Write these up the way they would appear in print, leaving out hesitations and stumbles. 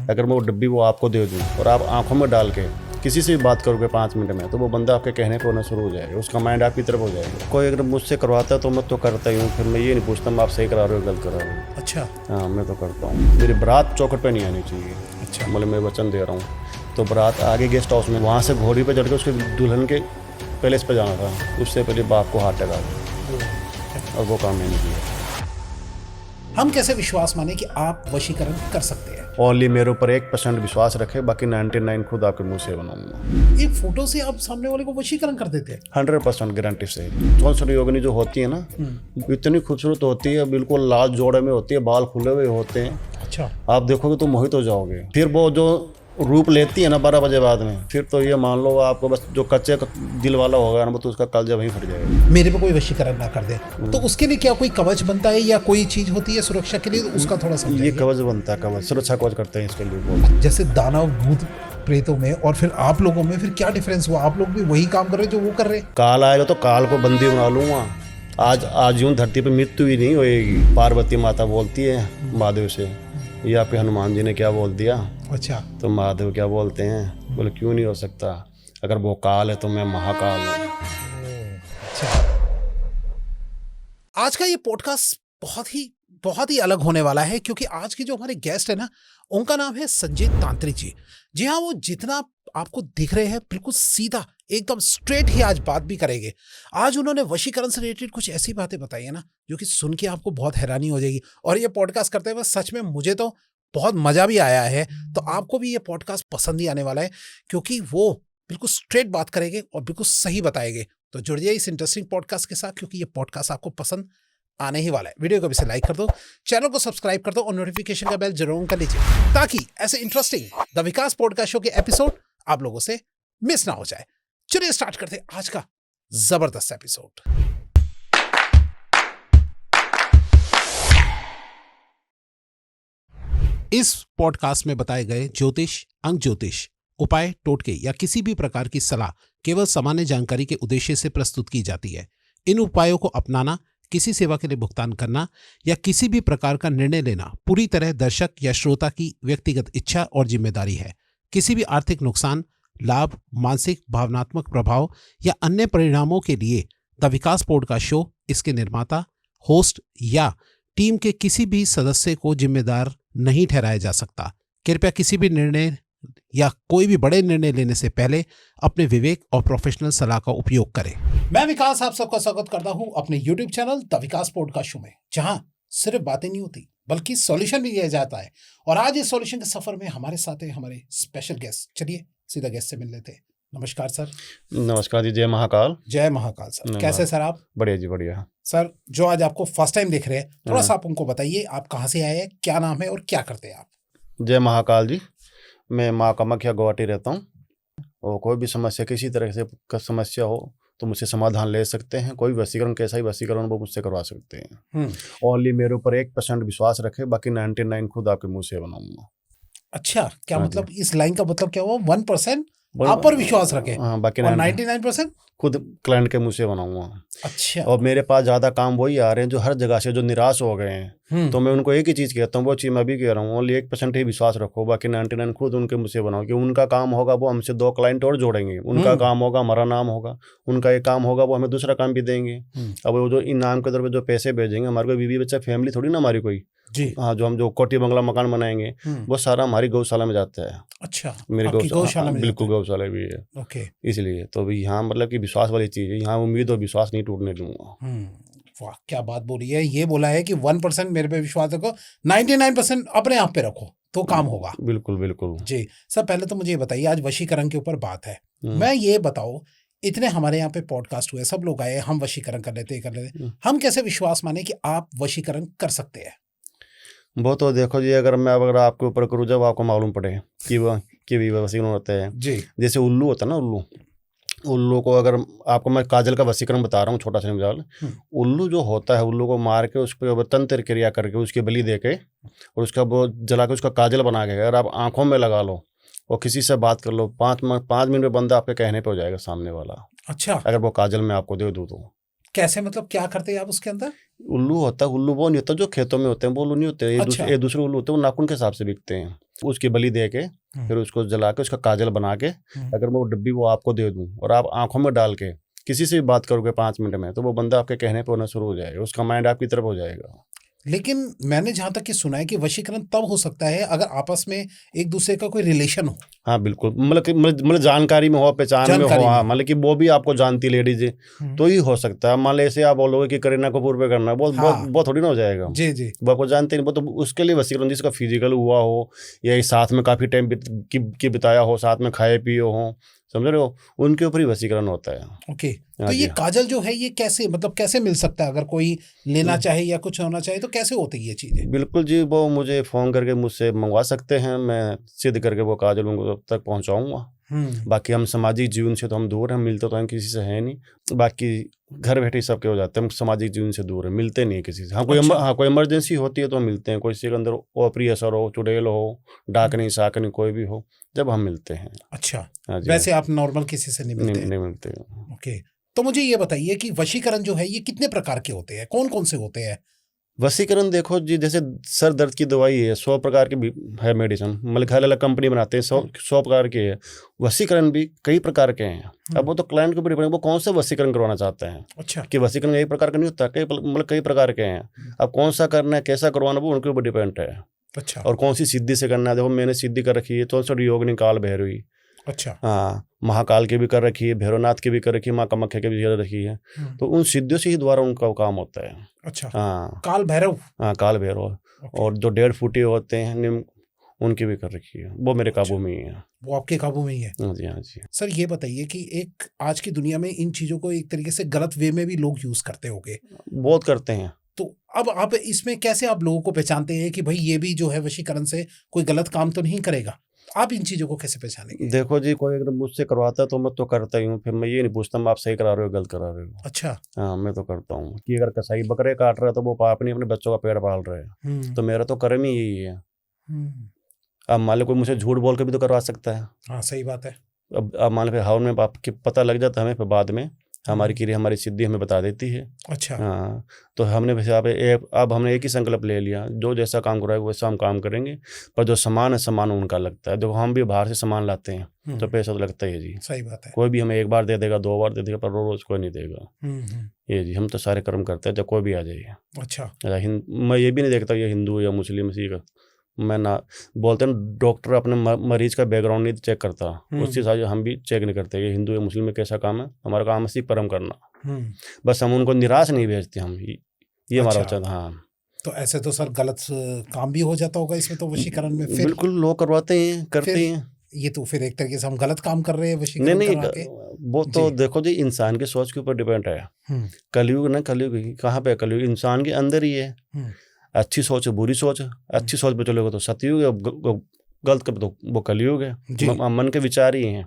अगर मैं वो डब्बी वो आपको दे दूँ और आप आंखों में डाल के किसी से भी बात करोगे 5 मिनट में, तो वो बंदा आपके कहने पे होना शुरू हो जाएगा, उसका माइंड आपकी तरफ हो जाएगा। कोई अगर मुझसे करवाता है तो मैं तो करता ही हूँ, फिर मैं ये नहीं पूछता मैं आप सही करा रहे हो गलत करा रहे हो। अच्छा। हाँ, मैं तो करता हूँ। मेरी बारात चौखट पे नहीं आनी चाहिए। अच्छा। मतलब मैं वचन दे रहा हूँ। तो बारात आगे गेस्ट हाउस में, वहाँ से घोड़ी पे चढ़ के उसके दुल्हन के पैलेस पे जाना था, उससे पहले बाप को हाथ लगा दिया और वो काम मैंने किया। हम कैसे विश्वास माने कि आप वशीकरण कर सकते हैं? ओनली मेरे ऊपर 1% विश्वास रखे, बाकी 99 खुद आपके मुंह से बनाऊंगा। एक फोटो से आप सामने वाले को वशीकरण कर देते हैं? 100% गारंटी से। छोटी योगिनी जो होती है ना, इतनी खूबसूरत होती है, बिल्कुल लाल जोड़े में होती है, बाल खुले हुए होते हैं। अच्छा। आप देखोगे तो मोहित हो जाओगे। फिर वो जो रूप लेती है ना 12 बजे बाद में, फिर तो ये मान लो आपको बस जो कच्चे दिल वाला होगा ना, तो उसका कलजा वहीं फट जाएगा। मेरे पे कोई वशीकरण ना कर दे तो उसके लिए क्या कोई कवच बनता है या कोई चीज होती है सुरक्षा के लिए, तो उसका थोड़ा ये समझाइए। कवच बनता है, कवच सुरक्षा कवच करते हैं इसके लिए बहुत। जैसे दानव भूत प्रेतों में और फिर आप लोगों में फिर क्या डिफरेंस हुआ? आप लोग भी वही काम कर रहे जो वो कर रहे हैं? काल आएगा तो काल को बंदी बना लूंगा। आज यूं धरती पे मृत्यु ही नहीं होएगी। पार्वती माता बोलती है महादेव से, ये आपके हनुमान जी ने क्या बोल दिया? अच्छा। तो महादेव क्या बोलते हैं? बोले क्यों नहीं हो सकता, अगर वो काल है तो मैं महाकाल हूँ। अच्छा। आज का ये पॉडकास्ट बहुत ही अलग होने वाला है, क्योंकि आज के जो हमारे गेस्ट है ना, उनका नाम है संजय तांत्रिक जी। जी हाँ, वो जितना आपको दिख रहे हैं बिल्कुल सीधा एकदम स्ट्रेट ही आज बात भी करेंगे। आज उन्होंने वशीकरण से रिलेटेड कुछ ऐसी बातें बताई है ना, जो कि सुन के आपको बहुत हैरानी हो जाएगी। और ये पॉडकास्ट करते हुए सच में मुझे तो बहुत मजा भी आया है, तो आपको भी ये पॉडकास्ट पसंद ही आने वाला है, क्योंकि वो बिल्कुल स्ट्रेट बात करेंगे और बिल्कुल सही बताएंगे। तो जुड़ जाइए इस इंटरेस्टिंग पॉडकास्ट के साथ, क्योंकि ये पॉडकास्ट आपको पसंद आने ही वाला है। वीडियो को भी से लाइक कर दो, चैनल को सब्सक्राइब कर दो और नोटिफिकेशन का बेल जरूर कर लीजिए, ताकि ऐसे interesting the Vikas podcast show के एपिसोड आप लोगों से मिस ना हो जाए। चलिए स्टार्ट करते हैं आज का जबरदस्त एपिसोड। इस पॉडकास्ट में बताए गए ज्योतिष, अंक ज्योतिष, उपाय, टोटके या किसी भी प्रकार की सलाह केवल सामान्य जानकारी के उद्देश्य से प्रस्तुत की जाती है। इन उपायों को अपनाना, किसी सेवा के लिए भुगतान करना या किसी भी प्रकार का निर्णय लेना पूरी तरह दर्शक या श्रोता की व्यक्तिगत इच्छा और जिम्मेदारी है। किसी भी आर्थिक नुकसान, लाभ, मानसिक भावनात्मक प्रभाव या अन्य परिणामों के लिए द विकास पॉडकास्ट शो, इसके निर्माता, होस्ट या टीम के किसी भी सदस्य को जिम्मेदार नहीं ठहराया जा सकता। कृपया किसी भी निर्णय या कोई भी बड़े निर्णय लेने से पहले अपने विवेक और प्रोफेशनल सलाह का उपयोग करें। मैं विकास आप सबका स्वागत करता हूं अपने YouTube channel the Vikas podcast show में, जहां सिर्फ बातें नहीं होती बल्कि सॉल्यूशन भी दिया जाता है। और आज इस सॉल्यूशन के सफर में हमारे साथ है हमारे स्पेशल गेस्ट। चलिए सीधा गेस्ट से मिल लेते हैं। नमस्कार सर। नमस्कार जी, जय महाकाल। जय महाकाल सर। कैसे सर आप? बढ़िया जी, बढ़िया। सर, जो आज आपको फर्स्ट टाइम देख रहे हैं, थोड़ा सा आप उनको बताइए, आप कहाँ से आए हैं, क्या नाम है और क्या करते हैं आप? जय महाकाल जी, मैं माँ कामाख्या गुवाहाटी रहता हूँ। और कोई भी समस्या, किसी तरह से समस्या हो तो मुझसे समाधान ले सकते हैं। कोई वशीकरण, कैसा ही वशीकरण वो मुझसे करवा सकते हैं। ओनली मेरे ऊपर 1% विश्वास रखे, बाकी 99 खुद आपके मुंह से बनाऊंगा। अच्छा, क्या हाँ मतलब इस लाइन का मतलब क्या हुआ? 1% आप पर विश्वास रखे हाँ, बाकी और 99% खुद क्लाइंट के मुंह से बनाऊंगा। अच्छा। और मेरे पास ज़्यादा काम वही आ रहे हैं जो हर जगह से जो निराश हो गए हैं, तो मैं उनको एक ही चीज़ कहता हूँ, वो चीज़ मैं भी कह रहा हूँ, ओनली 1% ही विश्वास रखो, बाकी 99 खुद उनके मुँह से बनाओ। कि उनका काम होगा वो हमसे 2 क्लाइंट और जोड़ेंगे, उनका काम होगा हमारा नाम होगा, उनका एक काम होगा वो हमें दूसरा काम भी देंगे। अब वो जो इनाम के तौर पर जो पैसे भेजेंगे, हमारे कोई बीवी बच्चा फैमिली थोड़ी ना हमारी कोई जी। हाँ, जो हम जो कोठी बंगला मकान बनाएंगे वो सारा हमारी गौशाला में जाता है। अच्छा, मेरी गौशाला में? बिल्कुल, गौशाला भी है। ओके। इसलिए तो भी यहाँ मतलब कि विश्वास वाली चीज़ है, यहाँ उम्मीद और विश्वास नहीं टूटने दूंगा। वाह, क्या बात बोली है। ये बोला है कि 1% मेरे पे विश्वास रखो, 99% अपने आप पे रखो तो काम होगा। बिल्कुल बिल्कुल जी सर, पहले तो मुझे ये बताइए, आज वशीकरण के ऊपर बात है। मैं ये बताओ, इतने हमारे यहाँ पे पॉडकास्ट हुए, सब लोग आए, हम वशीकरण कर लेते, हम कैसे विश्वास माने कि आप वशीकरण कर सकते हैं? वो तो देखो जी, अगर आपके ऊपर करूँ, जब आपको मालूम पड़े कि वशीकरण होते हैं जी। जैसे उल्लू होता है ना, उल्लू को अगर आपको मैं काजल का वशीकरण बता रहा हूँ, छोटा सा मिसाल। उल्लू जो होता है, उल्लू को मार के उस पर तंत्र क्रिया करके उसकी बलि दे के और उसका वो जला के उसका काजल बना के अगर आप आंखों में लगा लो और किसी से बात कर लो, 5 मिनट में बंदा आपके कहने पे हो जाएगा सामने वाला। अच्छा। अगर वो काजल मैं आपको दे दूँ तो। कैसे, मतलब क्या करते हैं आप उसके अंदर? उल्लू होता है, उल्लू वो नहीं होता जो खेतों में होते हैं, वो उल्लू नहीं होते। ये दूसरे उल्लू होते हैं, वो नाखून के हिसाब से बिकते हैं। उसकी बलि दे के फिर उसको जला के उसका काजल बना के अगर मैं वो डब्बी वो आपको दे दूं और आप आंखों में डाल के किसी से भी बात करोगे 5 मिनट में, तो वो बंदा आपके कहने पे होना शुरू हो जाएगा, उसका माइंड आपकी तरफ हो जाएगा। लेकिन मैंने जहां तक कि सुना है कि वशीकरण तब हो सकता है अगर आपस में एक दूसरे का कोई रिलेशन हो। हाँ बिल्कुल, मतलब जानकारी में हो, पहचान में हो, हाँ, मतलब कि वो भी आपको जानती लेडीज तो ही हो सकता है। मान लो ऐसे आप बोलोगे कि करीना कपूर पे करना है, बहुत थोड़ी ना हो जाएगा। जी जी, वो आपको जानते नहीं, वो तो उसके लिए वसीकरण जिसका फिजिकल हुआ हो या साथ में काफी टाइम की बिताया हो, साथ में खाए पिए हो, समझ रहे हो, उनके ऊपर ही वसीकरण होता है। ओके। तो ये काजल जो है ये कैसे, मतलब कैसे मिल सकता है? अगर कोई लेना चाहे या कुछ होना चाहे तो कैसे होती है ये चीजें? बिल्कुल जी, वो मुझे फोन करके मुझसे मंगवा सकते हैं, मैं सिद्ध करके वो काजल उनको तक पहुंचाऊंगा। बाकी हम सामाजिक जीवन से तो हम दूर हैं, मिलते तो हम किसी से है नहीं। बाकी घर बैठे सबके हो जाते हैं, हम सामाजिक जीवन से दूर है, मिलते नहीं है किसी से। हाँ कोई इमरजेंसी होती है तो मिलते हैं, कोई किसी के अंदर ओपरी असर हो, चुड़ैल हो, डाकनी साकनी कोई भी हो, जब हम मिलते हैं। अच्छा, वैसे आप नॉर्मल किसी से नहीं मिलते? नहीं मिलते। ओके, तो मुझे ये बताइए कि वशीकरण जो है ये कितने प्रकार के होते हैं, कौन कौन से होते हैं? वशीकरण देखो जी, जैसे सर दर्द की दवाई है, 100 प्रकार की है मेडिसिन, मतलब अलग अलग कंपनी बनाते हैं, 100 प्रकार के है। वशीकरण भी कई प्रकार के हैं। अब वो तो क्लाइंट के ऊपर डिपेंड, वो कौन सा वशीकरण करवाना चाहते हैं। अच्छा, कि वशीकरण एक प्रकार का नहीं होता, कई प्रकार के हैं। अब कौन सा करना है, कैसा करवाना, वो उनके ऊपर डिपेंड है। अच्छा, और कौन सी सिद्धि से करना है, देखो मैंने सिद्धि कर रखी है, तो योगिनी काल भैरवी, अच्छा, हाँ, महाकाल की भी कर रखी है, भैरवनाथ की भी कर रखी है, माँ कामाख्या की भी कर रखी है। तो उन सिद्धियों से ही द्वारा उनका काम होता है। अच्छा, हाँ, काल भैरव, हाँ काल भैरव। और जो 1.5 फुटी होते हैं निम, उनकी भी कर रखी है, वो मेरे काबू में ही है। वो आपके काबू में ही है? हाँ जी, हाँ जी। सर ये बताइए कि एक आज की दुनिया में इन चीजों को एक तरीके से गलत वे में भी लोग यूज करते होंगे, बहुत करते हैं। तो अब आप इसमें कैसे आप लोगों को पहचानते हैं कि भाई ये भी जो है वशीकरण से कोई गलत काम तो नहीं करेगा? आप इन चीजों को कैसे पहचानेंगे? देखो जी, कोई अगर मुझसे करवाता है तो मैं तो करता ही हूँ, फिर मैं ये नहीं पूछता मैं आप सही करा रहे हो गलत करा रहे हो। अच्छा, हाँ, मैं तो करता हूँ कि अगर कसाई बकरे काट रहा है तो वो पाप नहीं, अपने बच्चों का पेट पाल रहे हैं, तो मेरा तो कर्म ही यही है। अब मान लो कोई मुझे झूठ बोल के भी तो करवा सकता है। हाँ सही बात है। अब मान लो फिर हवन में बाप की पता लग जाता है हमें, फिर बाद में हमारी क्रिया हमारी सिद्धि हमें बता देती है। अच्छा, हाँ, तो हमने वैसे अब हमने एक ही संकल्प ले लिया, जो जैसा काम कराएगा वैसा हम काम करेंगे, पर जो सामान है सामान उनका लगता है। देखो हम भी बाहर से सामान लाते हैं तो पैसा तो लगता ही है जी। सही बात है। कोई भी हमें एक बार दे देगा, 2 बार दे देगा, पर रोज कोई नहीं देगा। ये जी, हम तो सारे कर्म करते हैं, जब कोई भी आ जाइए। अच्छा, मैं ये भी नहीं देखता ये हिंदू या मुस्लिम सिख, मैं ना बोलते हैं डॉक्टर अपने मरीज का बैकग्राउंड नहीं चेक करता, उसके साथ हम भी चेक नहीं करते ये हिंदू या मुस्लिम में कैसा काम है। हमारा काम है सिर्फ कर्म करना, बस हम उनको निराश नहीं भेजते, हम ये हमारा वचन। हाँ, तो ऐसे तो सर गलत काम भी हो जाता होगा इसमें तो वशीकरण में? फिर बिल्कुल लोग करवाते हैं, करते हैं। ये तो फिर एक तरीके से हम गलत काम कर रहे हैं वशीकरण करवा के। वो तो देखो जी, इंसान की सोच के ऊपर डिपेंड है। कलयुग ना, कलयुग कहाँ पे, कलयुग इंसान के अंदर ही है। अच्छी सोच है, बुरी सोच है, अच्छी सोच पे चलोगे तो सतयुग है, गलत कर तो वो कलयुग है। मन के विचार ही हैं।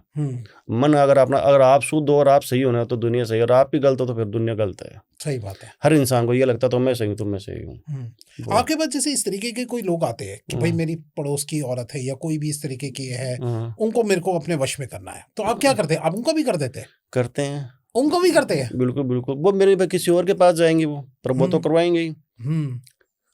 मन अगर आप शुद्ध हो और आप सही हो ना तो दुनिया सही, और आप भी गलत हो तो फिर दुनिया गलत है। सही बात है। हर इंसान को ये लगता है तो मैं सही हूँ, तो मैं सही हूँ। आपके पास जैसे इस तरीके के कोई लोग आते हैं कि भाई मेरी पड़ोस की औरत है या कोई भी इस तरीके की है, उनको मेरे को अपने वश में करना है, तो आप क्या करते हैं? आप उनको भी कर देते हैं? करते हैं, उनको भी करते हैं? बिल्कुल बिल्कुल। वो मेरे किसी और के पास जाएंगे, वो पर वो तो करवाएंगे ही।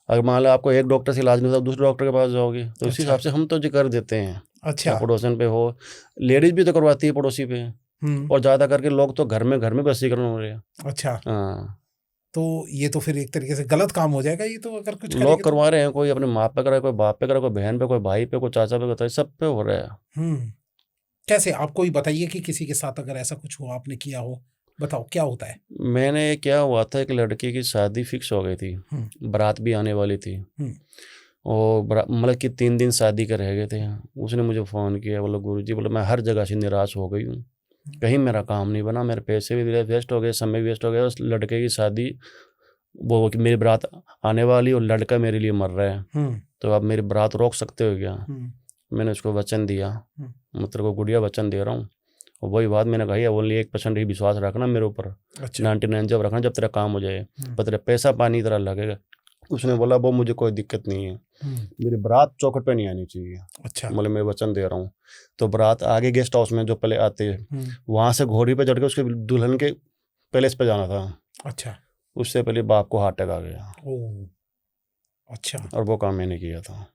अगर मान लो आपको एक डॉक्टर से इलाज नहीं होता, दूसरे डॉक्टर के पास जाओगे, तो इसी हिसाब से हम तो जी कर देते हैं। अच्छा, पड़ोसन पे हो, लेडीज भी तो करवाती है पड़ोसी पे, और ज्यादा करके लोग तो घर में वशीकरण हो रहे हैं। अच्छा, हाँ, तो ये तो फिर एक तरीके से गलत काम हो जाएगा ये तो, अगर कुछ लोग करवा रहे हैं, कोई अपने माँ पे करे, कोई बाप पे करे, कोई बहन पे, कोई भाई पे, कोई चाचा पे, कोई सब पे हो रहा है। कैसे? आप कोई बताइए कि किसी के साथ अगर ऐसा कुछ हो, आपने किया हो, बताओ क्या होता है? मैंने क्या हुआ था, एक लड़की की शादी फिक्स हो गई थी, बारात भी आने वाली थी, और मतलब कि 3 दिन शादी के रह गए थे। उसने मुझे फ़ोन किया, बोला गुरुजी, बोला मैं हर जगह से निराश हो गई हूँ, कहीं मेरा काम नहीं बना, मेरे पैसे भी वेस्ट हो गए, समय भी वेस्ट हो गया, उस लड़के की शादी वो कि मेरी बारात आने वाली और लड़का मेरे लिए मर रहा है, तो आप मेरी बारात रोक सकते हो क्या? मैंने उसको वचन दिया, मैं तेरे को गुड़िया वचन दे रहा हूँ, और वही बात मैंने कही, ओनली 1% ही विश्वास रखना मेरे ऊपर। अच्छा। 99 जब रखना जब तेरा काम हो जाए, पर तेरा पैसा पानी तरह लगेगा। उसने बोला वो मुझे कोई दिक्कत नहीं है, मेरी बारात चौखट पे नहीं आनी चाहिए। अच्छा, मतलब मैं वचन दे रहा हूँ। तो बारात आगे गेस्ट हाउस में जो पहले आते हैं, वहाँ से घोड़ी पे चढ़ के उसके दुल्हन के पैलेस पे जाना था। अच्छा, उससे पहले बाप को हार्ट अटैक आ गया। अच्छा, और वो काम मैंने किया था।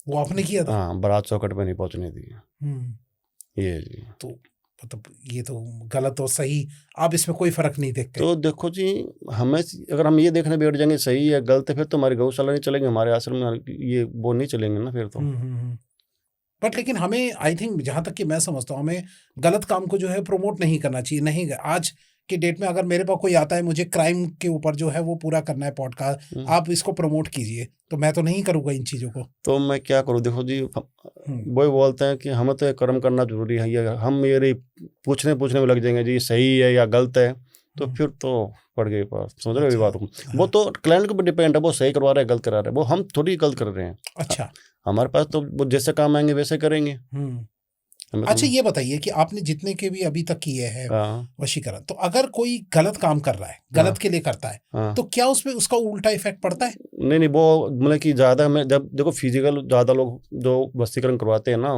वो आपने किया था? हाँ, बारात चौखट पे नहीं पहुंचने दी। ये जी। तो मतलब ये तो गलत और सही, आप इसमें कोई फर्क नहीं देखते? तो देखो जी, हमें अगर हम ये देखने बैठ जाएंगे सही है गलत है, फिर तो हमारी गौशाला नहीं चलेंगे, हमारे आश्रम में ये वो नहीं चलेंगे ना फिर तो। बट लेकिन हमें, आई थिंक जहाँ तक कि मैं समझता हूँ, हमें गलत काम को जो है प्रमोट नहीं करना चाहिए। नहीं, आज की डेट में अगर मेरे पास कोई आता है, मुझे क्राइम के ऊपर जो है वो पूरा करना है पॉडकास्ट, आप इसको प्रमोट कीजिए, तो मैं तो नहीं करूँगा इन चीज़ों को। तो मैं क्या करूँ? देखो जी, वो बोलते हैं कि हमें तो ये कर्म करना जरूरी है, ये हम ये पूछने में लग जाएंगे जी सही है या गलत है, तो फिर तो पड़ गई बात। समझ रहे हो बात को? वो तो क्लाइंट के ऊपर डिपेंड है, वो सही करवा रहा है गलत करा रहा है, वो हम थोड़ी गलत कर रहे हैं। अच्छा, हमारे पास तो वो जैसे काम आएंगे वैसे करेंगे। अच्छा, ये बताइए कि आपने जितने के भी अभी तक किए हैं वशीकरण, तो अगर कोई गलत काम कर रहा है, गलत के लिए करता है, तो क्या उसमें उसका उल्टा इफेक्ट पड़ता है? नहीं, वो मतलब कि ज्यादा हमें जब देखो फिजिकल ज्यादा लोग जो वशीकरण करवाते हैं ना,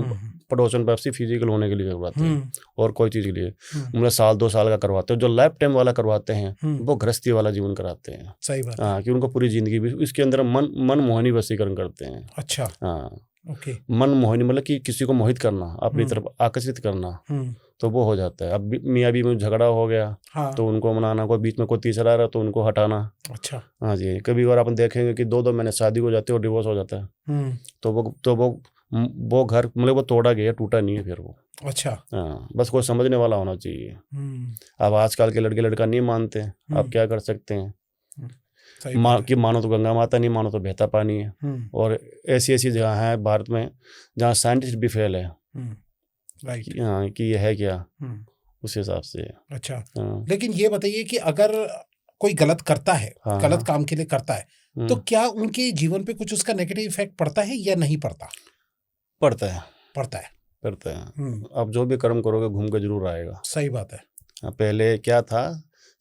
पड़ोसन पैप्सी फिजिकल होने के लिए करवाते हैं और कोई चीज के लिए, मतलब 1-2 साल का करवाते हैं। जो लाइफ टाइम वाला करवाते हैं वो गृहस्थी वाला जीवन कराते हैं। सही बात। हाँ, कि उनको पूरी जिंदगी भी इसके अंदर मन मोहनी वशीकरण करते हैं। अच्छा, हाँ, ओके। मन मोहनी मतलब कि किसी को मोहित करना, अपनी तरफ आकर्षित करना, तो वो हो जाता है। अब मियाँ बीवी में झगड़ा हो गया तो उनको मनाना, कोई बीच में कोई तीसरा आ रहा तो उनको हटाना। अच्छा, हाँ जी। कभी बार अपन देखेंगे कि 2-2 महीने शादी हो जाती है और डिवोर्स हो जाता है, तो वो घर मतलब वो तोड़ा गया, टूटा नहीं है फिर वो। अच्छा, हाँ, बस कोई समझने वाला होना चाहिए। अब आजकल के लड़के लड़का नहीं मानते, आप क्या कर सकते हैं? कि मानो तो गंगा माता, नहीं मानो तो बहता पानी है। और ऐसी जगह है भारत में जहाँ साइंटिस्ट भी फेल है कि ये है क्या, उस हिसाब से। अच्छा, लेकिन ये बताइए कि अगर कोई गलत करता है, गलत काम के लिए करता है, तो क्या उनके जीवन पे कुछ उसका नेगेटिव इफेक्ट पड़ता है या नहीं पड़ता? पड़ता है। अब जो भी कर्म करोगे घूम के जरूर आएगा। सही बात है। पहले क्या था,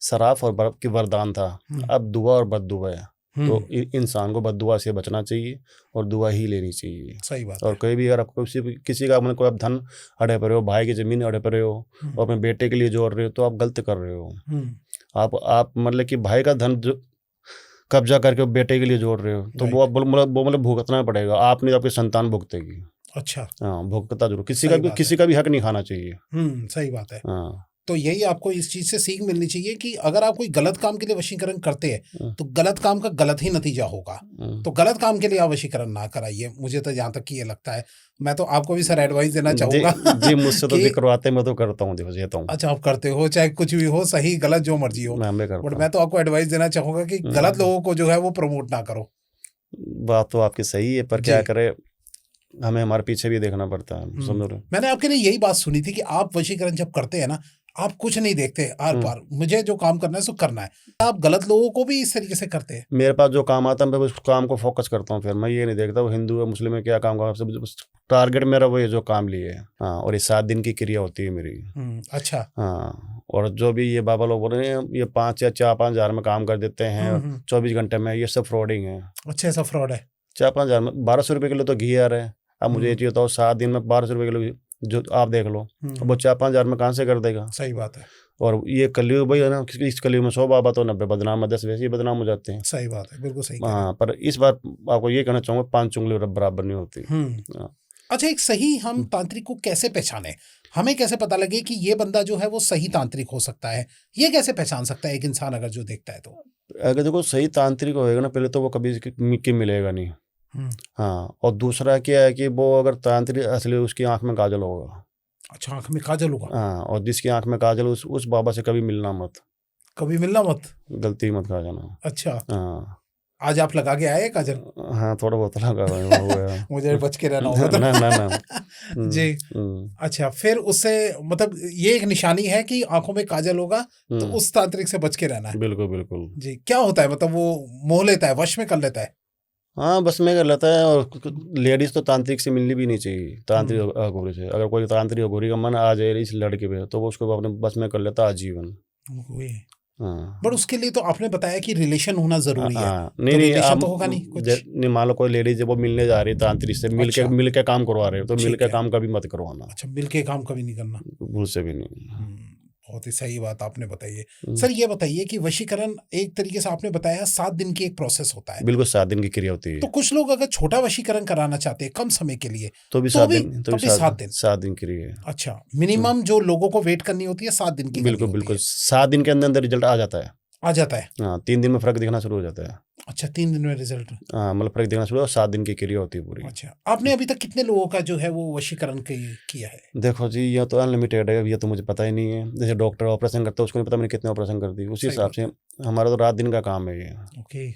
शराफ और बर्फ की वरदान था, अब दुआ और बद्दुआ है। तो इंसान को बद्दुआ से बचना चाहिए और दुआ ही लेनी चाहिए। सही बात। और कोई भी अगर आपको किसी का मतलब कोई आप धन अड़े पड़े हो, भाई की जमीन अड़े पड़े हो और अपने बेटे के लिए जोड़ रहे हो, तो आप गलत कर रहे हो। आप मतलब कि भाई का धन कब्जा करके बेटे के लिए जोड़ रहे हो, तो वो मतलब भुगतना पड़ेगा। आप नहीं, आपकी संतान भुगतेगी। अच्छा, हाँ, भुगतना जरूर। किसी का भी हक नहीं खाना चाहिए। सही बात है। हाँ, तो यही आपको इस चीज से सीख मिलनी चाहिए कि अगर आप कोई गलत काम के लिए वशीकरण करते हैं तो गलत काम का गलत ही नतीजा होगा। तो गलत काम के लिए आप वशीकरण ना कराइए, मुझे तो जहाँ तक कि ये लगता है। मैं तो आपको भी सर एडवाइस देना चाहूंगा। जी, मुझसे तो जी करवाते, मैं तो करता हूँ, देखो देता हूँ। अच्छा, आप करते हो, चाहे कुछ भी हो, सही गलत जो मर्जी हो, बट मैं तो आपको एडवाइस देना चाहूंगा कि गलत लोगों को जो है वो प्रमोट ना करो। बात तो आपकी सही है, पर क्या करे, हमें हमारे पीछे भी देखना पड़ता है। समझ रहे? मैंने आपके लिए यही बात सुनी थी कि आप वशीकरण जब करते हैं ना, आप कुछ नहीं देखते, आर पार मुझे जो काम करना है सो करना है। आप गलत लोगों को भी इस तरीके से करते हैं? मेरे पास जो काम आता है मैं उस काम को फोकस करता हूँ, फिर मैं ये नहीं देखता वो हिंदू है मुस्लिम है क्या काम कर, टारगेट मेरा वही जो काम लिए है। हाँ, और ये 7 दिन की क्रिया होती है मेरी। अच्छा। हाँ, और जो भी ये बाबा लोग बोल रहे हैं ये 5 या 4-5 हज़ार में काम कर देते हैं 24 घंटे में, ये सब फ्रॉडिंग है। अच्छा, ऐसा फ्रॉड है? 4-5 हज़ार में 1200 रुपये किलो तो घी आ रहा है। अब मुझे ये चाहिए होता है 7 दिन में 1200 रुपये किलो, जो आप देख लो, वो 4-5 हज़ार में कहाँ से कर देगा? सही बात है। और ये कलयुग भाई है ना, इस कलयुग में 100 बाबा तो 90 बदनाम, 10 वैसे ही बदनाम हो जाते हैं। सही बात है, बिल्कुल सही। हाँ, पर इस बार आपको ये कहना चाहूँगा 5 उंगली बराबर नहीं होती। अच्छा, एक सही हम तांत्रिक को कैसे पहचाने? हमें कैसे पता लगे कि ये बंदा जो है वो सही तांत्रिक हो सकता है? ये कैसे पहचान सकता है एक इंसान अगर जो देखता है तो? अगर देखो सही तांत्रिक होएगा ना, पहले तो वो कभी मिलेगा नहीं। हाँ, और दूसरा क्या है कि वो अगर तांत्रिक असली, उसकी आंख में काजल होगा। अच्छा, आंख में काजल होगा? हाँ, और जिसकी आंख में काजल उस बाबा से कभी मिलना मत। कभी मिलना मत? गलती मत खा जाना। अच्छा। हाँ, आज आप लगा के आए काजल? हाँ, थोड़ा बहुत लगा हुआ है। मुझे बच के रहना होगा। ना जी। अच्छा, फिर उससे मतलब ये एक निशानी है कि आंखों में काजल होगा तो उस तांत्रिक से बच के रहना है। बिल्कुल बिल्कुल जी। क्या होता है, मतलब वो मोह लेता है, वश में कर लेता है? हाँ, बस में कर लेता है। और लेडीज तो तांत्रिक से मिलनी भी नहीं चाहिए, तांत्रिक अघोरी से। अगर कोई तांत्रिक अघोरी का मन आ जाए इस लड़के पे, तो वो उसको अपने बस में कर लेता आजीवन। हाँ, बट उसके लिए तो आपने बताया कि रिलेशन होना जरूरी है। नहीं, तो रिलेशन तो होगा नहीं कुछ? नहीं, मान लो कोई लेडीज वो मिलने जा रही है तांत्रिक से, मिल के काम करवा रहे हो, तो मिल के काम कभी मत करवाना। अच्छा, मिल के काम कभी नहीं करना? भूल से भी नहीं। बहुत ही सही बात आपने बताई है। सर ये बताइए कि वशीकरण एक तरीके से आपने बताया 7 दिन की एक प्रोसेस होता है। बिल्कुल 7 दिन की क्रिया होती है। तो कुछ लोग अगर छोटा वशीकरण कराना चाहते हैं कम समय के लिए तो भी 7 दिन, तो भी 7 दिन, 7 दिन क्रिया है। अच्छा, मिनिमम जो लोगों को वेट करनी होती है 7 दिन की बिल्कुल बिल्कुल 7 दिन के अंदर अंदर रिजल्ट आ जाता है। हाँ, 3 दिन में फर्क दिखना शुरू हो जाता है। अच्छा, 3 दिन में रिजल्ट, हाँ, मतलब फर्क दिखना शुरू, 7 दिन की क्रिया होती है पूरी। अच्छा, आपने अभी तक कितने लोगों का जो है वो वशीकरण किया है? देखो जी, ये तो अनलिमिटेड है, ये तो मुझे पता ही नहीं है। जैसे डॉक्टर ऑपरेशन करता है उसको नहीं पता मैंने कितने ऑपरेशन कर दी, उसी हिसाब से हमारा तो रात दिन का काम है ये। ओके।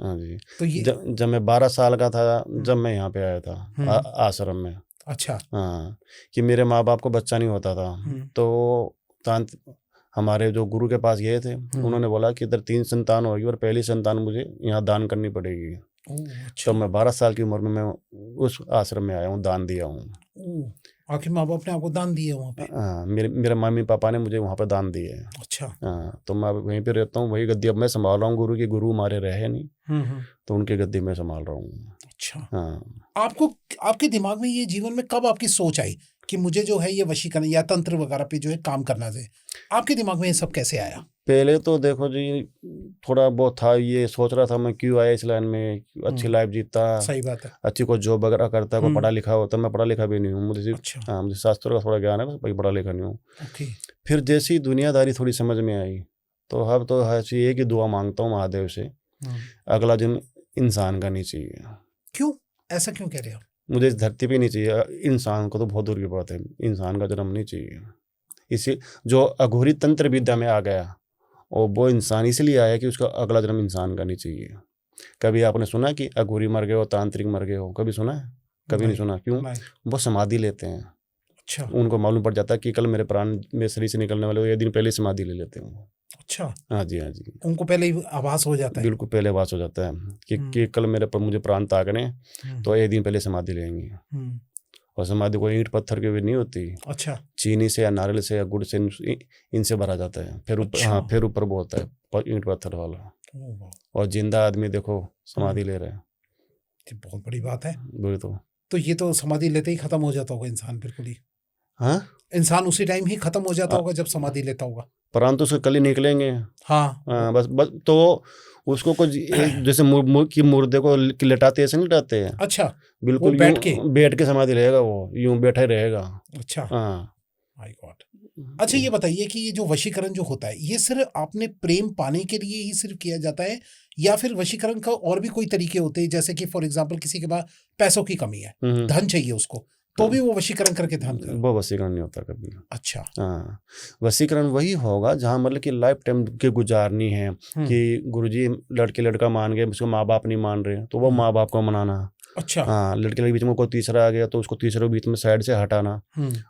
हाँ जी। तो ये जब मैं 12 साल का था, जब मैं यहाँ पे आया था आश्रम में। अच्छा। हाँ, कि मेरे माँ बाप को बच्चा नहीं होता था, तो हमारे जो गुरु के पास गए थे, उन्होंने बोला कि इधर 3 संतान होगी और पहली संतान मुझे यहाँ दान करनी पड़ेगी। अच्छा। तो मैं 12 साल की उम्र में मैं उस आश्रम में आया हूँ, दान दिया हूँ। आपके माँ बाप ने आपको दान दिए वहाँ पे? हाँ, मेरे मम्मी पापा ने मुझे वहाँ पर दान दिए। अच्छा। हाँ, तो मैं वहीं पे रहता हूँ, वही गद्दी अब मैं संभाल रहा हूँ। गुरु की गुरु हमारे रहे नहीं, तो उनकी गद्दी में संभाल रहा हूँ। अच्छा। हाँ, आपको आपके दिमाग में ये जीवन में कब आपकी सोच आई कि मुझे जो है ये वशीकरण या तंत्र वगैरह पे जो है काम करना चाहिए? आपके दिमाग में ये सब कैसे आया? पहले तो देखो जी, थोड़ा बहुत था, ये सोच रहा था मैं क्यों आया इस लाइन में, अच्छी लाइफ जीता, सही बात है, अच्छी कोई जॉब वगैरह करता, कोई पढ़ा लिखा होता। मैं पढ़ा लिखा भी नहीं हूँ, मुझे सिर्फ अच्छा। हाँ, मुझे शास्त्रों का थोड़ा ज्ञान है, बस भाई पढ़ा लिखा नहीं हूँ। ओके। फिर जैसी दुनियादारी थोड़ी समझ में आई, तो अब तो ऐसी एक ही दुआ मांगता हूँ महादेव से, अगला जन्म इंसान का नहीं चाहिए। क्यों, ऐसा क्यों कह रहे हो? मुझे इस धरती पे नहीं चाहिए इंसान को, तो बहुत दूर की बात है, इंसान का जन्म नहीं चाहिए। इसी जो अघोरी तंत्र विद्या में आ गया, और वो इंसान इसलिए आया कि उसका अगला जन्म इंसान का नहीं चाहिए। कभी आपने सुना कि अघोरी मर गए हो, तांत्रिक मर गए हो? कभी सुना है? कभी नहीं सुना। क्यों? वो समाधि लेते हैं। अच्छा। उनको मालूम पड़ जाता है कि कल मेरे प्राण मेरे शरीर से निकलने वाले, ये दिन पहले समाधि ले लेते हैं। अच्छा। हाँ जी, हाँ जी, उनको पहले ही आभास हो जाता है? बिल्कुल पहले आभास हो जाता है कि कल मुझे प्राण त्यागने, तो एक दिन पहले समाधि लेंगे। और समाधि कोई ईंट पत्थर की भी नहीं होती। अच्छा। चीनी से या नारियल से या गुड़ से, इनसे भरा जाता है। फिर ऊपर, हाँ, फिर ऊपर वो होता है ईंट पत्थर वाला। और जिंदा आदमी देखो समाधि ले रहे हैं, बहुत बड़ी बात है। बोले तो ये तो समाधि लेते ही खत्म हो जाता होगा इंसान, बिल्कुल ही। हाँ, इंसान उसी टाइम ही खत्म हो जाता होगा जब समाधि लेता होगा। प्राण तो उसके कल ही निकलेंगे। हाँ, बस तो उसको कुछ जैसे मुर्दे को लेटाते ऐसे नहीं लेटाते हैं। अच्छा, बिल्कुल बैठ के समाधि रहेगा, वो यूं बैठा ही रहेगा। अच्छा। हाँ। My God. अच्छा, ये बताइए कि ये जो वशीकरण जो होता है, ये सिर्फ आपने प्रेम पाने के लिए ही सिर्फ किया जाता है, या फिर वशीकरण का और भी कोई तरीके होते हैं? जैसे कि फॉर एग्जांपल किसी के पास पैसों की कमी है, धन चाहिए उसको, तो भी वो वशीकरण करके धन कर? वो वशीकरण नहीं होता कभी। अच्छा। हाँ, वशीकरण वही होगा जहाँ मतलब कि लाइफ टाइम के गुजारनी है, कि गुरुजी लड़के लड़का मान गए, उसको माँ बाप नहीं मान रहे, तो वो माँ बाप को मनाना। अच्छा। हाँ, लड़के के बीच में कोई तीसरा आ गया तो उसको तीसरे बीच में साइड से हटाना।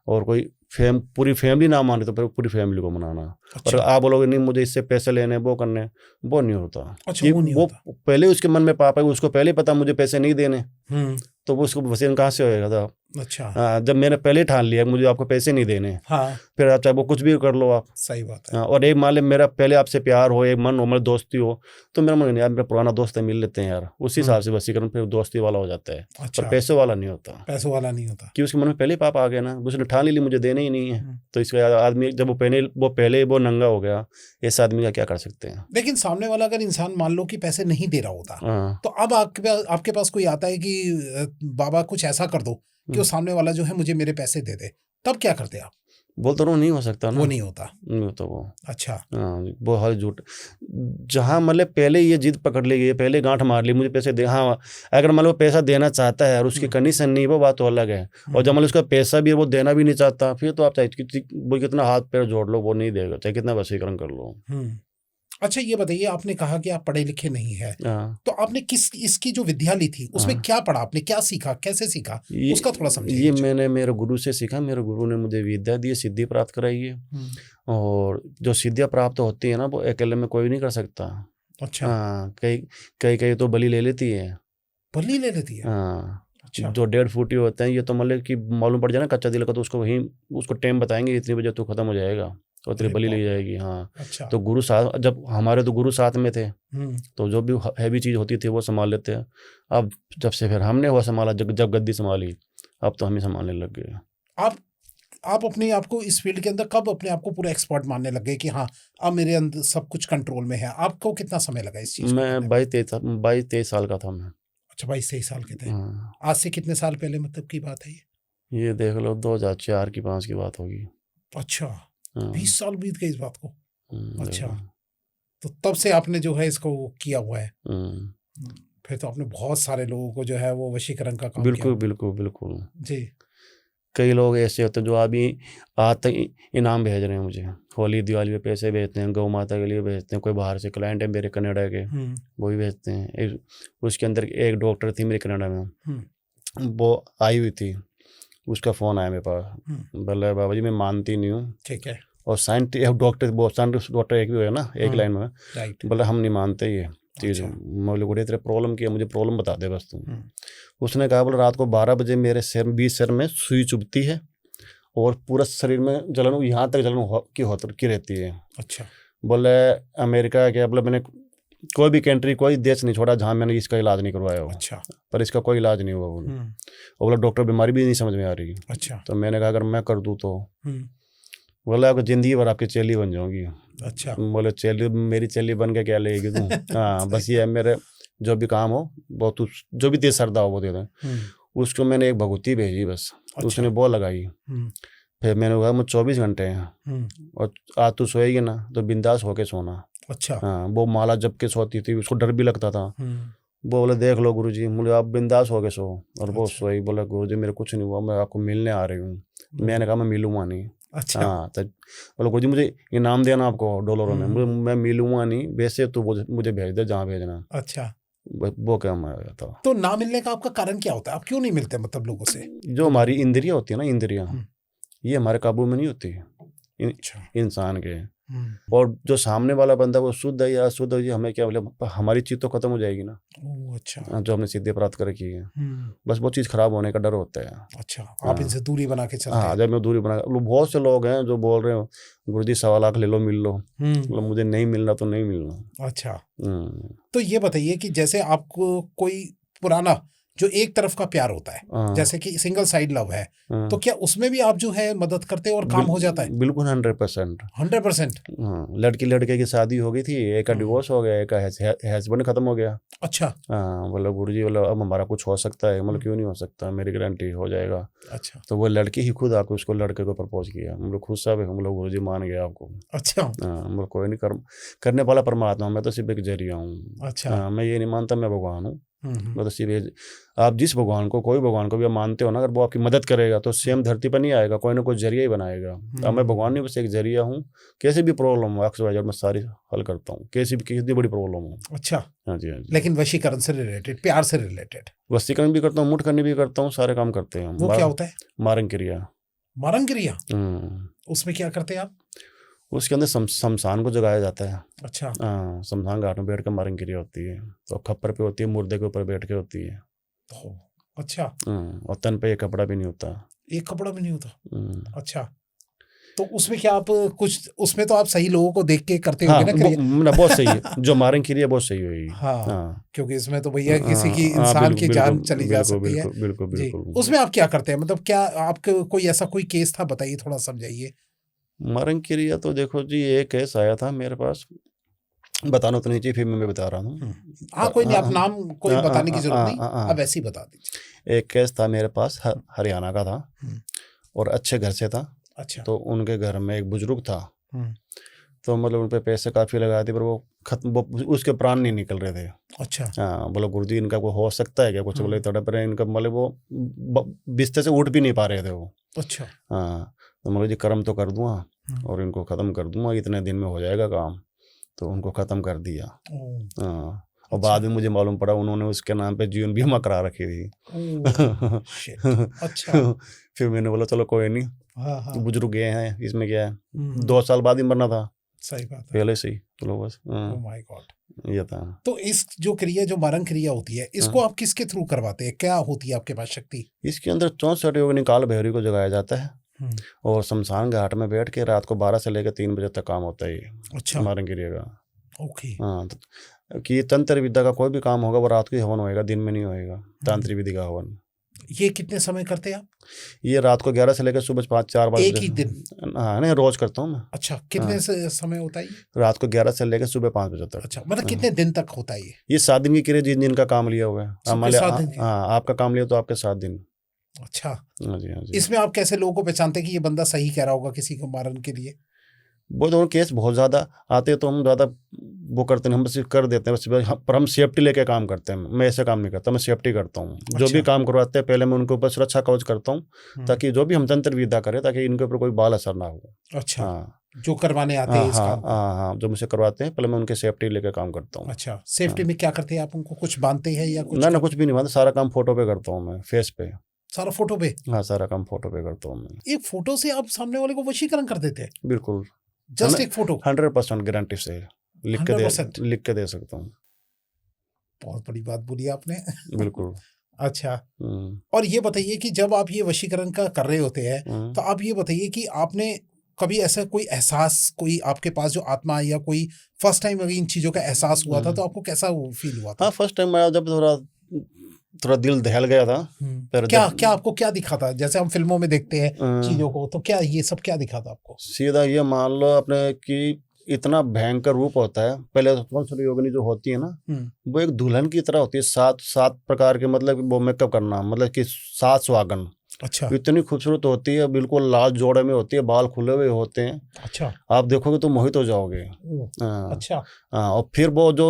और कोई पूरी फैमिली ना माने तो पूरी फैमिली को मनाना। और आप बोलोगे नहीं मुझे इससे पैसे लेने, वो करने, वो नहीं होता। अच्छा, वो नहीं होता। पहले उसके मन में पाप है, उसको पहले पता मुझे पैसे नहीं देने, तो वो उसको वसीयत कहाँ से होएगा था? अच्छा। हाँ, जब मैंने पहले ठान लिया मुझे आपको पैसे नहीं देने, हाँ, फिर आप चाहे वो कुछ भी कर लो आप। सही बात है। और एक मान ले मेरा पहले आपसे प्यार हो, एक मन हो, मेरी दोस्ती हो, तो मेरा मन यार मेरा पुराना दोस्त है, मिल लेते हैं यार, उसी हिसाब से वशीकरण फिर दोस्ती वाला हो जाता है। अच्छा। पर पैसों वाला नहीं होता। पैसों वाला नहीं होता कि उसके मन में पहले पाप आ गया ना, उसने ठान ली मुझे देने ही नहीं है, तो इसका आदमी जब वो नंगा हो गया, ऐसा आदमी का क्या कर सकते हैं? लेकिन सामने वाला अगर इंसान मान लो कि पैसे नहीं दे रहा होता, तो अब आपके पास कोई आता है कि बाबा कुछ ऐसा कर दो कि वो सामने वाला जो है मुझे मेरे पैसे दे दे, तब क्या करते आप? बोल तो रहा हूँ नहीं हो सकता ना, वो नहीं होता। नहीं होता वो। अच्छा। हाँ, वो हर झूठ, जहाँ मतलब पहले ये जिद पकड़ ली गई, पहले गांठ मार ली मुझे पैसे दे। हाँ, अगर मतलब वो पैसा देना चाहता है और उसकी कंडीशन नहीं, वो बात तो अलग है। और जब मतलब उसका पैसा भी वो देना भी नहीं चाहता, फिर तो आप चाहे वो कितना हाथ पैर जोड़ लो, वो नहीं देगा, चाहे कितना वशीकरण कर लो। अच्छा, ये बताइए, आपने कहा कि आप पढ़े लिखे नहीं है, तो आपने इसकी जो विद्या ली थी उसमें क्या पढ़ा, आपने क्या सीखा, कैसे सीखा, उसका थोड़ा समझिए। ये मैंने मेरे गुरु से सीखा, मेरे गुरु ने मुझे विद्या दी, सिद्धि प्राप्त कराई है। और जो सिद्धियाँ प्राप्त होती है ना, वो अकेले में कोई नहीं कर सकता। अच्छा। हाँ, कई तो बलि ले लेती है। बलि ले लेती है? हाँ। अच्छा। जो 1.5 फुट होते हैं, ये तो मतलब कि मालूम पड़ जाए ना कच्चा दिल का, तो उसको टाइम बताएंगे इतनी बजे तो खत्म हो जाएगा और तेरी बलि ली जाएगी। हाँ। अच्छा। तो गुरु साथ, जब हमारे तो गुरु साथ में थे, तो जो भी हैवी चीज़ होती थी वो संभाल लेते हैं। अब जब से फिर हमने वो संभाला, जब गद्दी संभाली, अब तो हम ही संभालने लग गए। आप अपने आप को इस फील्ड के अंदर कब अपने आप को पूरा एक्सपर्ट मानने लग गए कि हाँ अब मेरे अंदर सब कुछ कंट्रोल में है? आपको कितना समय लगा इस चीज को मैं करने में? 22-23 साल का था मैं। अच्छा 22-23 साल के थे। हाँ, आज से कितने साल पहले मतलब की बात है ये? ये देख लो 2004 की 5 की बात होगी। अच्छा हाँ, 20 साल बीत गए इस बात को। देख अच्छा, लो। तो तब से आपने जो है इसको किया हुआ है। हम्म, फिर तो आपने बहुत सारे लोगों को जो है वो वशीकरण का काम किया बिल्कुल होगा। बिल्कुल बिल्कुल। जी। कई लोग ऐसे होते हैं जो अभी आज तक इनाम भेज रहे हैं मुझे, होली दिवाली पे पैसे भेजते हैं, गौ माता के लिए भेजते हैं, कोई बाहर से क्लाइंट है मेरे कनाडा के, वो भी भेजते हैं। उसके अंदर एक डॉक्टर थी मेरे कनाडा में, वो आई हुई थी, उसका फ़ोन आया मेरे पास, बोले बाबा जी मैं मानती नहीं हूँ, ठीक है। और साइंटिस्ट डॉक्टर बहुत साइंटिस्ट डॉक्टर एक भी है ना एक लाइन में, राइट। बोले हम नहीं मानते ये चीज़। अच्छा। मैं बोले गुड़िया तेरे प्रॉब्लम क्या है, मुझे प्रॉब्लम बता दे बस तुम। उसने कहा बोले रात को 12 बजे मेरे सिर में सुई चुभती है और पूरा शरीर में जलन, यहाँ तक जलन की रहती है। अच्छा। बोले अमेरिका के, बोले मैंने कोई भी कंट्री कोई देश नहीं छोड़ा जहाँ मैंने इसका इलाज नहीं करवाया हो। अच्छा। पर इसका कोई इलाज नहीं हुआ। बोले और बोला डॉक्टर बीमारी भी नहीं समझ में आ रही। अच्छा। तो मैंने कहा अगर मैं कर दूँ तो, बोला आपको ज़िंदगी भर आपकी चेली बन जाऊंगी। अच्छा। बोले चेली, मेरी चेली बन के क्या लेगी तू? हाँ बस ये है, मेरे जो भी काम हो वो तू जो भी तेज सरदा हो वो दे दे। उसको मैंने एक भगुती भेजी बस। अच्छा। उसने वो लगाई। फिर मैंने कहा मुझे 24 घंटे हैं और आज तू सोएगी ना तो बिंदास होके सोना। अच्छा। हाँ, वो माला जप के सोती थी, उसको डर भी लगता था। वो बोले देख लो गुरुजी, मुझे आप बिंदास होके सो। और वो सोई। बोला गुरुजी मेरे कुछ नहीं हुआ, मैं आपको मिलने आ रही हूँ। मैंने कहा मैं मिलूंगा नहीं। अच्छा। हाँ तो बोला गुरुजी मुझे इनाम देना आपको डॉलरों में। मैं मिलूंगा नहीं, वैसे तो मुझे भेज दे जहाँ भेजना। अच्छा। वो क्या मैं था। तो ना मिलने का आपका कारण क्या होता है? आप क्यों नहीं मिलते मतलब लोगों से? जो हमारी इंद्रियां होती है ना, इंद्रियां ये हमारे काबू में नहीं होती इंसान के। और जो सामने वाला बंदा वो शुद्ध है या अशुद्ध है, ये हमें क्या, बोले हमारी चीज तो खत्म हो जाएगी ना। अच्छा। जो हमने सिद्धि प्राप्त कर की है, बस वो चीज खराब होने का डर होता है। अच्छा, आप इनसे दूरी बना के चलते हैं। हाँ, जब मैं दूरी बना, बहुत से लोग हैं जो बोल रहे हो गुरुजी 1.25 लाख ले लो मिल लो। मतलब मुझे नहीं मिलना तो नहीं मिलना। अच्छा। तो ये बताइए कि जैसे आपको कोई पुराना जो एक तरफ का प्यार होता है, जैसे कि सिंगल साइड लव है, तो क्या उसमें भी आप जो है मदद करते हो और काम हो जाता है? बिल्कुल 100%। 100%। लड़की लड़के की शादी हो गई थी, एक का डिवोर्स हो गया, एक का हस्बैंड खत्म हो गया। अच्छा। हाँ, बोला गुरुजी बोला अब हमारा कुछ हो सकता है। मतलब क्यों नहीं हो सकता, मेरी गारंटी हो जाएगा। अच्छा। तो वो लड़की ही खुद आके उसको लड़के को प्रपोज किया। हम लोग खुद सब हम लोग गुरुजी मान गया आपको। अच्छा। हाँ, हम लोग कोई नहीं करने वाला परमात्मा, मैं तो सिर्फ एक जरिया हूँ। अच्छा। मैं ये नहीं मानता मैं भगवान हूँ। मतलब सिर्फ आप जिस भगवान को, कोई भगवान को भी आप मानते हो ना, अगर वो आपकी मदद करेगा तो सेम धरती पर नहीं आएगा, कोई ना कोई जरिया ही बनाएगा। अब मैं भगवान नहीं, बस एक जरिया हूँ। कैसे भी प्रॉब्लम हो XYZ मैं सारी हल करता हूँ, कैसी भी बड़ी प्रॉब्लम हो। अच्छा। हाँ जी, हाँ जी। लेकिन वशीकरण से रिलेटेड, प्यार से रिलेटेड? वशीकरण भी करता हूँ, मुठ करनी भी करता हूँ, सारे काम करते हैं। वो क्या होता है? मारंग क्रिया। मारंग क्रिया? उसमें क्या करते हैं आप? उसके अंदर शमशान को जगाया जाता है। अच्छा। हाँ, शमशान घाट में बैठ कर मारंग क्रिया होती है। तो खप्पर पे होती है, मुर्दे के ऊपर बैठ के होती है। अच्छा। और तन पे एक कपड़ा भी नहीं होता। एक कपड़ा भी नहीं होता? अच्छा। तो उसमें क्या आप कुछ, उसमें तो आप सही लोगों को देख के करते होंगे ना क्रिया? बहुत सही है जो मारंग क्रिया, बहुत सही हुई। हाँ, क्योंकि इसमें तो भैया किसी की इंसान की जान चली जा सकती है। बिल्कुल बिल्कुल। उसमें आप क्या करते हैं, मतलब क्या आपके कोई ऐसा कोई केस था, बताइए थोड़ा समझाइए। मारंग क्रिया तो देखो जी, एक केस आया था मेरे पास, बताना तो नहीं चाहिए, फिर मैं बता रहा हूँ। हाँ कोई नहीं, आप नाम कोई बताने की जरूरत नहीं, आप ऐसे ही बता दीजिए। एक केस था मेरे पास, हरियाणा का था और अच्छे घर से था। अच्छा। तो उनके घर में एक बुजुर्ग था। तो मतलब उन पे पैसे काफ़ी लगाए थे, पर वो उसके प्राण नहीं निकल रहे थे। अच्छा। हाँ, बोला गुरुजी इनका कोई हो सकता है क्या कुछ? बोले तड़प रहे इनका, मतलब वो बिस्तर से उठ भी नहीं पा रहे थे वो। अच्छा। हाँ, तो मतलब जी कर्म तो कर दूंगा और इनको ख़त्म कर दूंगा, इतने दिन में हो जाएगा काम। तो उनको ख़त्म कर दिया। हाँ, और बाद में मुझे मालूम पड़ा उन्होंने उसके नाम पे जीवन बीमा करा रखी थी। अच्छा। फिर मैंने बोला चलो कोई नहीं, बुजुर्ग गए हैं, इसमें क्या है, 2 साल बाद ही मरना था। सही बात है, पहले से ही चलो बस। ओह माय गॉड, ये था। तो इस जो क्रिया, जो मारंग क्रिया होती है, इसको आप किसके थ्रू करवाते हैं? क्या होती है आपके पास शक्ति? इसके अंदर 64 योगिनी काल भैरवी को जगाया जाता है और शमशान घाट में बैठ के रात को 12 से लेकर 3 बजे तक काम होता है। अच्छा। मारंग क्रिया का। ओके। हाँ, कि तंत्र विद्या का कोई भी काम होगा वो रात को ही हवन होएगा, दिन में नहीं होएगा। तांत्रिक विधि का हवन। ये कितने समय करते हैं आप? ये रात को 11 से लेकर सुबह 5-4 बजे। एक ही दिन? हाँ नहीं, रोज करता हूँ मैं। अच्छा, कितने से समय होता है ये? रात को 11 से लेकर सुबह 5 बजे तक। अच्छा, मतलब कितने दिन तक होता है ये? ये 7 दिन की किरे जिनका काम लिया हुआ है। हाँ, आपका काम लिया तो आपके 7 दिन। अच्छा, हाँ जी, हाँ जी। इसमें आप कैसे लोगों को पहचानते हैं कि ये बंदा सही कह रहा होगा किसी को मारने के लिए? वो तो केस बहुत ज़्यादा आते हैं तो हम ज़्यादा वो करते नहीं, हम बस कर देते हैं बस, पर हम सेफ्टी लेके काम करते हैं। मैं ऐसे काम नहीं करता, मैं सेफ्टी करता हूँ। जो भी काम करवाते हैं पहले मैं उनके ऊपर सुरक्षा कवच करता हूँ, ताकि जो भी हम तंत्र विद्या करें ताकि इनके ऊपर कोई बाल असर ना हो। अच्छा, हाँ, जो करवाने आते हैं इस काम को? हाँ, जो मुझे करवाते हैं पहले मैं उनके सेफ्टी लेके काम करता हूँ। अच्छा, सेफ्टी में क्या करते हैं आप? उनको कुछ बांधते हैं या कुछ? ना, कुछ भी नहीं बांधते, सारा काम फोटो पे करता हूँ मैं, फेस पे। सारा फोटो पे? हाँ, सारा काम फोटो पे करता हूँ मैं। एक फोटो से आप सामने वाले को वशीकरण कर देते हैं? बिल्कुल, जस्ट एक फोटो? 100% गारंटी से लिख के दे सकता हूँ। बहुत बड़ी बात बोली आपने। बिल्कुल। अच्छा, और ये बताइए कि जब आप ये वशीकरण का कर रहे होते हैं तो आप ये बताइए कि आपने कभी ऐसा कोई एहसास, कोई आपके पास जो आत्मा या कोई फर्स्ट टाइम अगर इन चीजों का एहसास हुआ था तो आपको कैसा फील हुआ था? हाँ, फर्स्ट टाइम मैं जब थोड़ा दिल दहल गया था। क्या आपको क्या दिखा था? जैसे हम फिल्मों में देखते हैं चीजों को, तो क्या ये सब क्या दिखा था आपको? सीधा ये मान लो अपने कि इतना भयंकर रूप होता है। पहले तो योगिनी जो होती है ना, वो एक दुल्हन की तरह होती है। 7 प्रकार के, मतलब वो मेकअप करना, मतलब कि 7 सुहागन। अच्छा, इतनी खूबसूरत होती है, बिल्कुल लाल जोड़े में होती है, बाल खुले हुए होते हैं। अच्छा, आप देखोगे तो मोहित हो जाओगे। अच्छा, हाँ, और फिर वो जो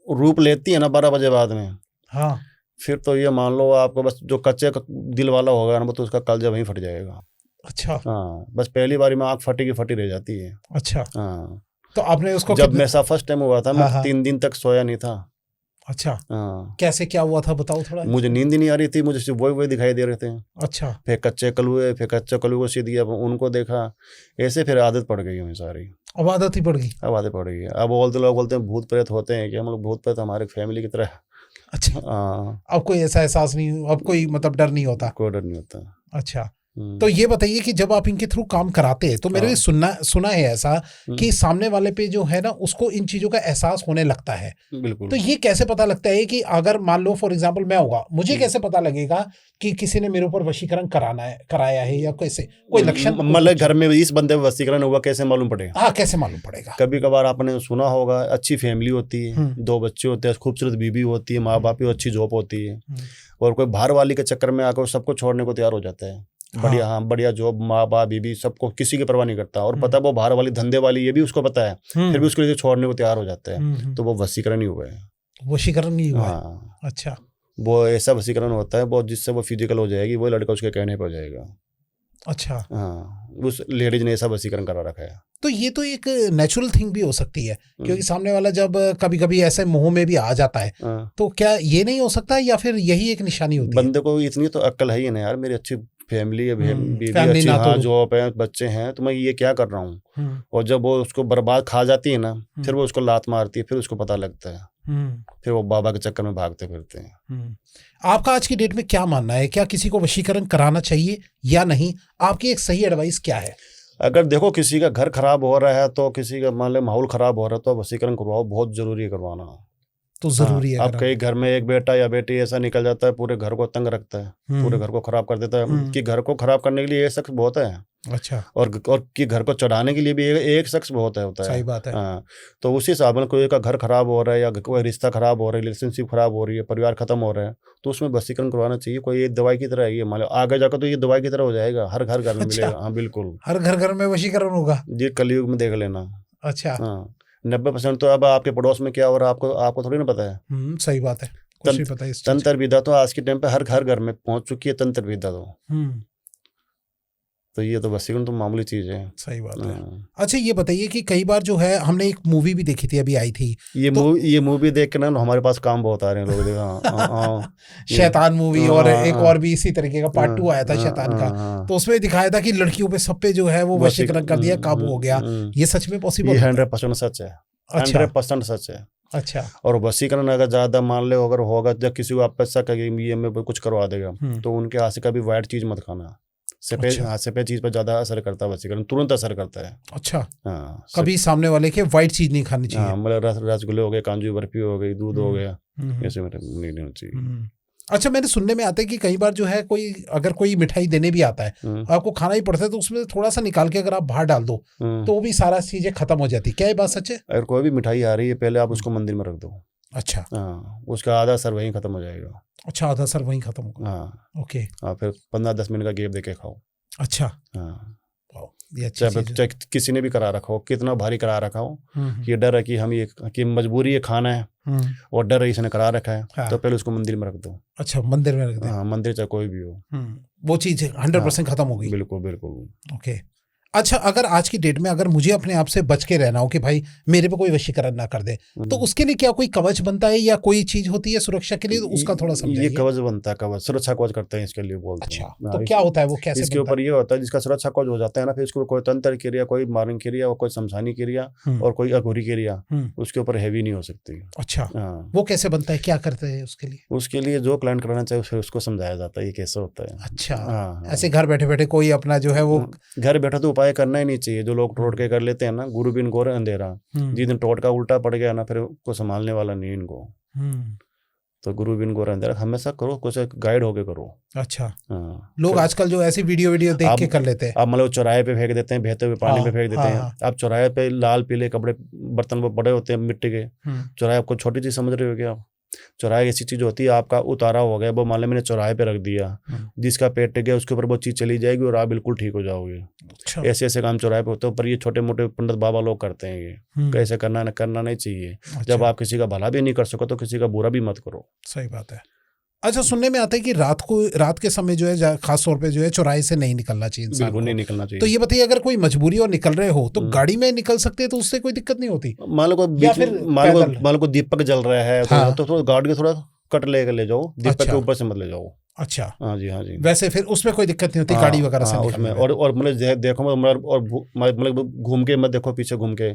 रूप लेती है ना 12 बजे बाद में, हाँ, फिर तो ये मान लो आपको बस जो कच्चे दिल वाला होगा ना, तो उसका कलजा वहीं फट जाएगा। अच्छा, हाँ, बस पहली बारी में आँख फटी की फटी रह जाती है। अच्छा, हाँ, तो आपने उसको जब मेरे साथ फर्स्ट टाइम हुआ था, मैं 3 दिन तक सोया नहीं था। अच्छा, हाँ, कैसे क्या हुआ था बताओ थोड़ा। मुझे नींद ही नहीं आ रही थी, मुझे सिर्फ वही दिखाई दे रहे थे। अच्छा, फिर कच्चे कलुए को सीधी, अब उनको देखा, ऐसे फिर आदत पड़ गई हमें सारी। अब आदत ही पड़ गई? अब आदत पड़ गई। अब बोलते लोग बोलते हैं भूत प्रेत होते हैं कि हम लोग, भूत प्रेत हमारे फैमिली की तरह। अच्छा, हाँ, अब कोई ऐसा एहसास नहीं, अब कोई मतलब डर नहीं होता? कोई डर नहीं होता। अच्छा, तो ये बताइए कि जब आप इनके थ्रू काम कराते हैं तो मेरे भी सुना है ऐसा कि सामने वाले पे जो है ना उसको इन चीजों का एहसास होने लगता है। बिल्कुल। तो ये कैसे पता लगता है कि अगर मान लो फॉर एग्जांपल मैं होगा, मुझे कैसे पता लगेगा कि किसी ने मेरे ऊपर वशीकरण कराया है, या कैसे कोई लक्षण? मतलब घर में इस बंदे पर वशीकरण हुआ कैसे मालूम पड़ेगा? हाँ, कैसे मालूम पड़ेगा? कभी कभार आपने सुना होगा, अच्छी फैमिली होती है, 2 बच्चे होते हैं, खूबसूरत बीबी होती है, माँ बाप की अच्छी जॉब होती है, और कोई बाहर वाली के चक्कर में आकर सबको छोड़ने को तैयार हो जाता है। बढ़िया, हाँ, बढ़िया जॉब, माँ बाप बीबी सबको, किसी की परवाह नहीं करता, और पता है वो बाहर वाली धंधे वाली, ये भी उसको पता है, फिर भी उसको लिए छोड़ने को तैयार हो जाता है। तो वो वशीकरण ही हुआ है। वशीकरण ही हुआ है? हाँ। अच्छा, वो ऐसा वशीकरण होता है वो, जिससे वो फिजिकल हो जाएगी, वो लड़का उसके कहने पर हो जाएगा। अच्छा, हाँ, उस लेडीज ने ऐसा वशीकरण करा रखा है। तो ये तो एक नेचुरल थिंग भी हो सकती है, क्योंकि सामने वाला जब कभी कभी ऐसे मोह में भी आ जाता है, तो क्या ये नहीं हो सकता, या फिर यही एक निशानी होती है? बंदे को इतनी तो अक्ल है ही ना यार, मेरी अच्छी फैमिली है, बीवी अच्छी, हाँ, जॉब है, बच्चे हैं, तो मैं ये क्या कर रहा हूँ। और जब वो उसको बर्बाद खा जाती है ना, फिर वो उसको लात मारती है, फिर उसको पता लगता है, फिर वो बाबा के चक्कर में भागते फिरते हैं। आपका आज की डेट में क्या मानना है, क्या किसी को वशीकरण कराना चाहिए या नहीं? आपकी एक सही एडवाइस क्या है? अगर देखो किसी का घर खराब हो रहा है, तो किसी का मान लो माहौल खराब हो रहा है, तो वशीकरण करवाओ, बहुत जरूरी है करवाना। तो जरूरी है। अब कई घर में एक बेटा या बेटी ऐसा निकल जाता है, पूरे घर को तंग रखता है, पूरे घर को खराब कर देता है, कि घर को खराब करने के लिए एक शख्स बहुत है। अच्छा, और कि घर को चढ़ाने के लिए भी एक शख्स बहुत होता है। सही बात है। हाँ, तो उसी हिसाब में कोई का घर खराब हो रहा है, या कोई रिश्ता खराब हो रहा है, रिलेशनशिप खराब हो रही है, परिवार खत्म हो रहा है, तो उसमें वशीकरण करवाना चाहिए। कोई एक दवाई की तरह है ये, मान लो आगे जाकर तो ये दवाई की तरह हो जाएगा, हर घर में मिलेगा। हाँ, बिल्कुल, हर घर में वशीकरण होगा जी, कलयुग में देख लेना। अच्छा, हाँ, 90% तो अब आपके पड़ोस में क्या हो रहा है आपको थोड़ी ना पता है। सही बात है, कुछ नहीं पता इस तंत्र विद्या तो आज के टाइम पे हर घर में पहुंच चुकी है, तंत्र विद्या तो ये तो वशीकरण तो मामूली चीज है। सही बात है। अच्छा, ये बताइए कि कई बार जो है, हमने एक मूवी भी देखी थी, अभी आई थी, ये मूवी देख के ना हमारे पास काम बहुत आ रहे हैं लोग। शैतान मूवी, और एक और भी इसी तरीके का पार्ट 2 आया था शैतान का, तो उसमें दिखाया था कि लड़कियों पे सब पे जो है वो वशीकरण कर दिया, काबू हो गया। ये सच में पॉसिबल? 100% सच है। 100% सच है। अच्छा, और वशीकरण अगर ज्यादा मान ले अगर होगा, जब किसी को आप पैसा कहेंगे ये में कुछ करवा देगा, तो उनके हाथ से कभी वाइट चीज मत खाना। सफेद चीज पर ज्यादा असर करता है वशीकरण, तुरंत असर करता है। अच्छा, हाँ, कभी सामने वाले के वाइट चीज नहीं खानी चाहिए? हाँ, मतलब रसगुल्ले हो गए, काजू बर्फी हो गई, दूध हो गया, ऐसे नहीं चाहिए। अच्छा, मैंने सुनने में आता है कि कई बार जो है कोई अगर कोई मिठाई देने भी आता है, आपको खाना ही पड़ता है, तो उसमें थोड़ा सा निकाल के अगर आप बाहर डाल दो तो वो भी सारा चीजें खत्म हो जाती। क्या ये बात सच है? अगर कोई भी मिठाई आ रही है पहले आप उसको मंदिर में रख दो। अच्छा। हाँ, उसका आधा असर वहीं खत्म हो जाएगा। अच्छा, आधा असर वहीं खत्म होगा। हाँ ओके। हाँ, फिर 15-10 मिनट का गैप देके खाओ। अच्छा। हाँ, ये अच्छी चीज़ है। चाहे किसी ने भी करा रखा हो, कितना भारी करा रखा हो, ये डर है कि हम ये कि मजबूरी है खाना है और डर है इसने करा रखा है, हाँ। तो पहले उसको मंदिर में रख दो। अच्छा, मंदिर में रख दो। हाँ, मंदिर चाहे कोई भी हो, वो चीज़ 100% खत्म हो गई। बिल्कुल बिल्कुल। ओके। अच्छा, अगर आज की डेट में अगर मुझे अपने आप से बच के रहना हो कि भाई मेरे पे कोई वशीकरण ना कर दे, तो उसके लिए क्या कोई कवच बनता है या कोई चीज होती है सुरक्षा के लिए? तो उसका थोड़ा समझाइए। ये कवच बनता है, कवच, सुरक्षा कवच करते हैं इसके लिए बोलते हैं। अच्छा, तो क्या होता है वो, कैसे इसके ऊपर ये होता है जिसका सुरक्षा कवच हो जाता है ना, फिर इसको कोई तंत्र क्रिया, कोई मारण क्रिया और कोई शमशानी क्रिया और कोई अघोरी क्रिया उसके ऊपर हैवी नहीं हो सकती। अच्छा, वो कैसे बनता है, क्या करते हैं उसके लिए? उसके लिए जो क्लाइंट कराना चाहिए फिर उसको समझाया जाता है ये कैसे होता है। अच्छा, ऐसे घर बैठे बैठे कोई अपना जो है वो घर बैठा तो उपाय करना ही नहीं चाहिए। जो लोग टोट के कर लेते हैं ना, गुरु बिन गोर अंधेरा, जिस दिन टोट का उल्टा पड़ गया ना, फिर को संभालने वाला नहीं इनको। तो गुरु बिन गोर अंधेरा हमेशा करो, कुछ गाइड होके करो। अच्छा। हाँ, लोग आजकल जो ऐसी वीडियो देख के कर लेते हैं। आप मतलब चौराहे पे फेंक देते हैं, बहते हुए पानी में फेंक देते हैं। आप चौराहे पे लाल पीले कपड़े बर्तन वो बड़े होते हैं मिट्टी के, चौराहे आपको छोटी चीज समझ रहे हो क्या आप? चौराहे ऐसी चीज होती है, आपका उतारा हो गया, वो मान लो मैंने चौराहे पे रख दिया, जिसका पेट टिक गया उसके ऊपर वो चीज चली जाएगी और आप बिल्कुल ठीक हो जाओगे। अच्छा। ऐसे ऐसे काम चौराहे पे होते हैं, पर ये छोटे मोटे पंडित बाबा लोग करते हैं ये। कैसे करना नहीं चाहिए। अच्छा। जब आप किसी का भला भी नहीं कर सको तो किसी का बुरा भी मत करो। सही बात है। अच्छा, सुनने में आता है कि रात के समय जो है खास तौर पे जो है चौराहे से नहीं निकलना चाहिए इंसान को। बिल्कुल नहीं निकलना चाहिए। तो ये बताइए, अगर कोई मजबूरी और निकल रहे हो तो गाड़ी में निकल सकते हैं, तो उससे कोई दिक्कत नहीं होती? मान लो दीपक जल रहा है तो गाड़ी को थोड़ा कट ले जाओ, दीपक के ऊपर से मत ले जाओ। अच्छा। हाँ जी, हाँ जी। वैसे फिर उसमें कोई दिक्कत नहीं होती गाड़ी वगैरह से उसमें। और मतलब देखो मतलब घूम के मत देखो पीछे घूम के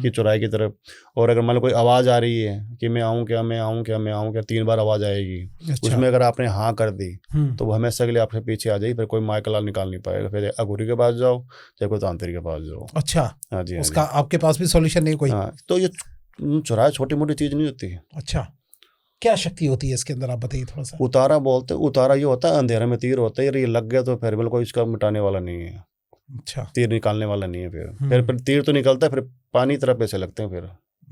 कि चौराहे की तरफ। और अगर मान लो कोई आवाज आ रही है कि मैं आऊँ क्या, मैं आऊँ क्या, मैं आऊँ क्या, 3 बार आवाज आएगी। अच्छा। उसमें अगर आपने हाँ कर दी तो वो हमेशा के लिए आपसे पीछे आ जाएगी, फिर कोई माइकला निकाल नहीं पाएगा। फिर अघोरी के पास जाओ चाहे कोई तांत्रिक के पास जाओ। अच्छा। हाँ जी। उसका आपके पास भी सॉल्यूशन नहीं कोई? हाँ, तो ये चौराहे छोटी मोटी चीज नहीं होती। अच्छा, क्या शक्ति होती है इसके अंदर, आप बताइए थोड़ा सा। उतारा बोलते, उतारा ये होता है अंधेरे में तीर होता है, ये लग गया तो फिर बिल्कुल इसका मिटाने वाला नहीं है। अच्छा। तीर निकालने वाला नहीं है। फिर तीर तो निकलता है, फिर पानी तरफ पैसे लगते हैं फिर।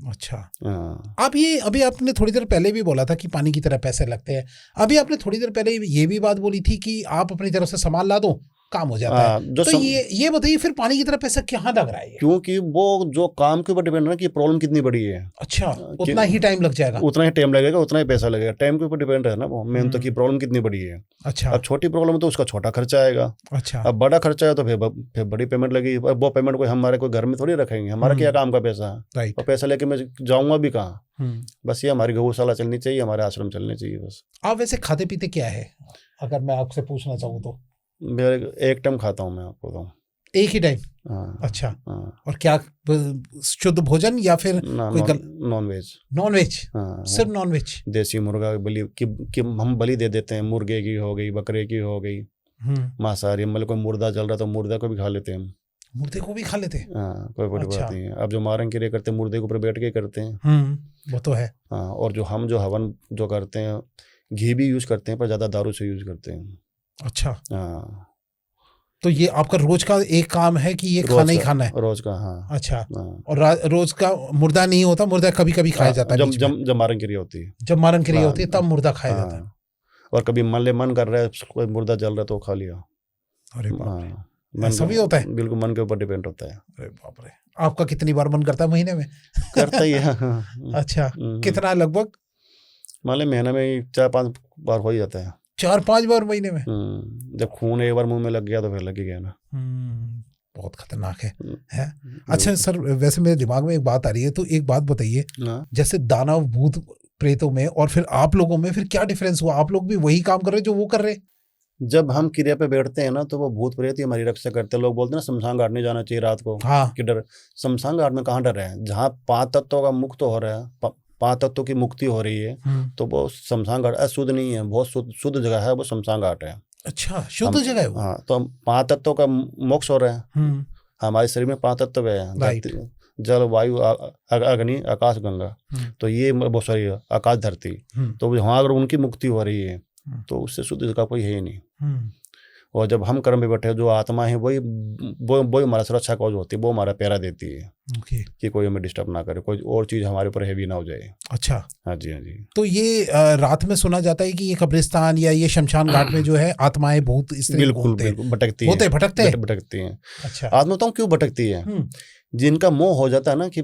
अच्छा। हाँ। आप ये अभी आपने थोड़ी देर पहले भी बोला था कि पानी की तरह पैसे लगते हैं। अभी आपने थोड़ी देर पहले ये भी बात बोली थी कि आप अपनी तरफ से सामान ला दो, काम हो जाता है। तो ये बताइए फिर पानी की तरह पैसा कहाँ लग रहा है? क्योंकि वो जो काम के ऊपर डिपेंड है कि प्रॉब्लम कितनी बड़ी है। अच्छा, उतना ही टाइम लग जाएगा, उतना ही टाइम लगेगा, उतना ही पैसा लगेगा। टाइम के ऊपर डिपेंड है ना वो मेन, तो कि प्रॉब्लम कितनी बड़ी है। अच्छा। अब छोटी प्रॉब्लम है तो उसका छोटा खर्चा आएगा। अच्छा। अब बड़ा खर्चा है तो फिर बड़ी पेमेंट लगेगी। वो पेमेंट कोई हमारे कोई घर में थोड़ी रखेंगे, हमारा क्या काम का पैसा है। और पैसा लेके मैं जाऊंगा भी कहाँ? बस ये हमारी गौशाला चलनी चाहिए, हमारे आश्रम चलने चाहिए बस। आप वैसे खाते पीते क्या है, अगर मैं आपसे पूछना चाहूँ तो? मेरे एक टाइम खाता हूँ मैं, आपको बताऊँ। एक ही टाइम? हाँ। अच्छा। हाँ। और क्या शुद्ध भोजन या फिर नॉन वेज? Non veg? हाँ, सिर्फ नॉन वेज। देसी मुर्गा बलि कि हम बलि दे देते हैं, मुर्गे की हो गई, बकरे की हो गई, मांसाहारी। मतलब कोई मुर्दा जल रहा तो मुर्दा को भी खा लेते हैं। मुर्दे को भी खा लेते हैं? हाँ, कोई बड़ी बात नहीं है। अब जो मारन क्रिया करते हैं मुर्दे के ऊपर बैठ के करते हैं। वो तो है। हाँ, और जो हम जो हवन जो करते हैं, घी भी यूज करते हैं पर ज्यादा दारू से यूज करते हैं। अच्छा। हाँ। तो ये आपका रोज का एक काम है कि ये खाना ही खाना है? रोज का। हाँ। अच्छा। हाँ। और रोज का मुर्दा नहीं होता? मुर्दा कभी कभी खाया जाता है जब मारन क्रिया होती है। जब मारन क्रिया होती है तब मुर्दा खाया जाता है। और कभी मन कर रहा है, कोई मुर्दा जल रहा है तो खा लिया। अरे बाप, ऐसा भी होता है? बिल्कुल, मन के ऊपर डिपेंड होता है। अरे बाप रे। आपका कितनी बार मन करता है महीने में? करता ही है। अच्छा, कितना लगभग? मान लो महीने में 4-5 बार हो ही जाता है। 4-5 बार महीने में? जब खून एक बार मुंह में लग गया तो फिर लग ही गया ना। बहुत खतरनाक है? अच्छा सर, वैसे मेरे दिमाग में एक बात आ रही है, तो एक बात बताइए, जैसे दानव भूत प्रेतों में और फिर आप लोगों में फिर क्या डिफरेंस हुआ? आप लोग भी वही काम कर रहे जो वो कर रहे? जब हम क्रिया पे बैठते हैं ना तो वो भूत प्रेत ही हमारी रक्षा करते हैं। लोग बोलते हैं ना शमशान घाट नहीं जाना चाहिए रात को। हाँ। कि डर, शमशान घाट में कहाँ डर है? जहाँ 5 तत्वों का मुक्त हो रहा है, 5 तत्वों की मुक्ति हो रही है, तो वो शमशान घाट अशुद्ध नहीं है, बहुत शुद्ध जगह है वो शमशान घाट है। अच्छा, शुद्ध जगह है वो? हाँ, तो हम 5 तत्वों का मोक्ष हो रहा है। हमारे शरीर में 5 तत्व है, जल वायु अग्नि आकाश गंगा। तो ये बहुत सारी आकाश धरती, तो वहाँ अगर उनकी मुक्ति हो रही है तो उससे शुद्ध इसका कोई है ही नहीं। और जब हम कर्म में बैठे, जो आत्मा है वही हमारा सुरक्षा कवच होती है, वो हमारा पहरा देती है कि कोई हमें डिस्टर्ब ना करे, कोई और चीज हमारे ऊपर हैवी ना हो जाए। अच्छा, हाँ जी, हाँ जी। तो ये रात में सुना जाता है कि ये कब्रिस्तान या ये शमशान घाट में जो है आत्माएं भूत इस तरह बिल्कुल भटकती हैं। अच्छा, आत्मा तो क्यों भटकती है? जिनका मोह हो जाता है ना कि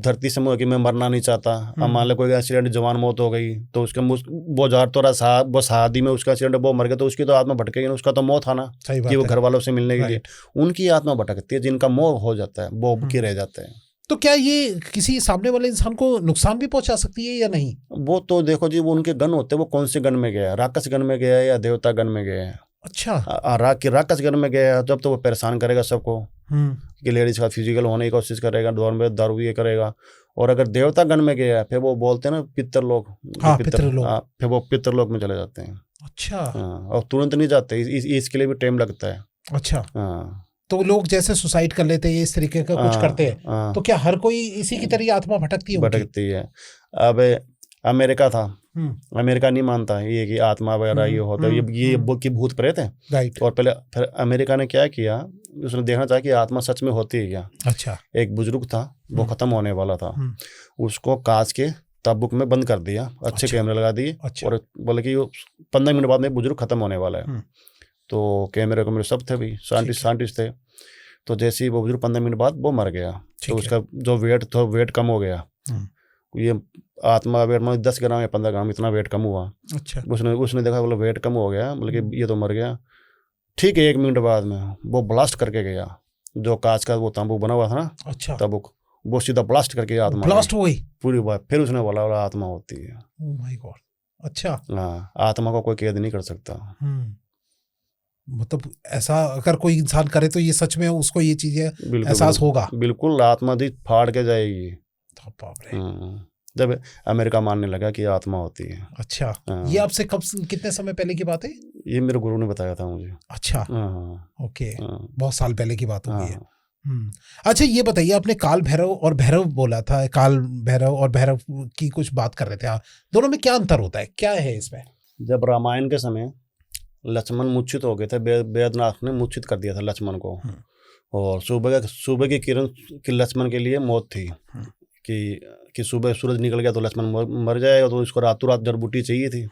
धरती से मोह कि मैं मरना नहीं चाहता। अब मान लो कोई एक्सीडेंट, जवान मौत हो गई, तो उसके वो जार तो रहा वो शादी में उसका एक्सीडेंट, वो मर गया, तो उसकी तो आत्मा भटकेगी ना, उसका तो मोह था ना कि वो घर वालों से मिलने के लिए। उनकी आत्मा भटकती है जिनका मोह हो जाता है, वो की रह जाते हैं। तो क्या ये किसी सामने वाले इंसान को नुकसान भी पहुंचा सकती है या नहीं? वो तो देखो जी, वो उनके गण होते हैं, वो कौन से गण में गया है, राक्षस गण में गया है या देवता गण में गया है। अच्छा, राक्षस गण में गया है जब तो वो परेशान करेगा सबको कि लेडीज का फिजिकल होने की कोशिश करेगा, दारू ये करेगा। और अगर देवता गण में गया है, फिर वो बोलते हैं ना पितृलोक, फिर वो पितृलोक में चले जाते हैं। अच्छा, और तुरंत नहीं जाते, इसके लिए भी टाइम लगता है। अच्छा, तो लोग जैसे सुसाइड कर लेते हैं, इस तरीके का कुछ करते हैं, तो क्या हर कोई इसी की तरह आत्मा भटकती है? अब अमेरिका था, अमेरिका नहीं मानता ये कि आत्मा वगैरह ये होता है, ये कि भूत प्रेत है। राइट। और पहले फिर अमेरिका ने क्या किया, उसने देखना चाहा कि आत्मा सच में होती है क्या। अच्छा। एक बुजुर्ग था, वो खत्म होने वाला था, उसको कांच के ताबुक में बंद कर दिया, अच्छे कैमरे लगा दिए। और बोले कि 15 मिनट बाद में बुजुर्ग खत्म होने वाला है। तो कैमरे सब थे भाई, साइंटिस्ट थे। तो जैसे ही वो बुजुर्ग 15 मिनट बाद वो मर गया, तो उसका जो वेट कम हो गया। ये आत्मा वेट में 10 ग्राम या 15 ग्राम इतना वेट कम हुआ। अच्छा। उसने देखा, बोला वेट कम हो गया, बोले कि ये तो मर गया। ठीक है, 1 मिनट बाद में वो ब्लास्ट करके गया, जो कांच का वो तांबू बना हुआ था ना। अच्छा। ताबूक, वो सीधा ब्लास्ट करके आत्मा ब्लास्ट हो गई पूरी बात। फिर उसने बोला आत्मा होती है। Oh my God. अच्छा। हाँ, आत्मा को कोई कैद नहीं कर सकता। मतलब ऐसा अगर कोई इंसान करे तो ये सच में उसको ये चीजें एहसास होगा। बिल्कुल, आत्मा दी फाड़ के जाएगी। जब अमेरिका मानने लगा कि आत्मा होती है। अच्छा। ये आपसे कब, कितने समय पहले की बात है? ये मेरे गुरु ने बताया था मुझे। अच्छा। ओके। बहुत साल पहले की बात होगी है। अच्छा, ये बताइए, आपने काल भैरव और भैरव बोला था, काल भैरव और भैरव की कुछ बात कर रहे थे आप, दोनों में क्या अंतर होता है, क्या है इसमें? जब रामायण के समय लक्ष्मण मूर्छित हो गए थे, वेदनाथ ने मूर्छित कर दिया था लक्ष्मण को। और सुबह की किरण की लक्ष्मण के लिए मौत थी कि सुबह सूरज निकल गया तो लक्ष्मण मर जाएगा, तो इसको रातों रात जड़ बूटी चाहिए थी।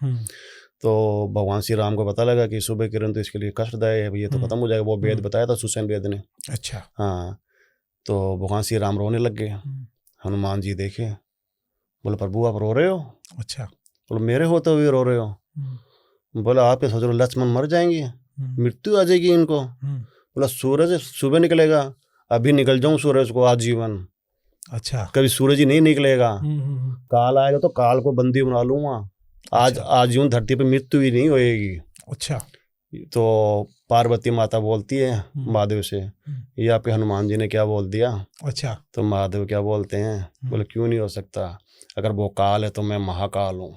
तो भगवान श्री राम को पता लगा कि सुबह किरण तो इसके लिए कष्टदायक है, ये तो खत्म हो जाएगा। वो वेद बताया था सुसैन वेद ने। अच्छा। हाँ, तो भगवान श्री राम रोने लग गए। हनुमान जी देखे, बोले प्रभु आप रो रहे हो? अच्छा। बोले मेरे होते हुए रो रहे हो? बोला आपके सोच रहे लक्ष्मण मर जाएंगे, मृत्यु आ जाएगी इनको। बोला सूरज सुबह निकलेगा, अभी निकल जाऊं सूरज को आजीवन। अच्छा। कभी सूरज ही नहीं निकलेगा, काल आएगा तो काल को बंदी बना लूंगा। आज आजीवन धरती पे मृत्यु ही नहीं होएगी। अच्छा। तो पार्वती माता बोलती है महादेव से, ये आपके हनुमान जी ने क्या बोल दिया? अच्छा। तो महादेव क्या बोलते हैं? बोले क्यों नहीं हो सकता, अगर वो काल है तो मैं महाकाल हूँ।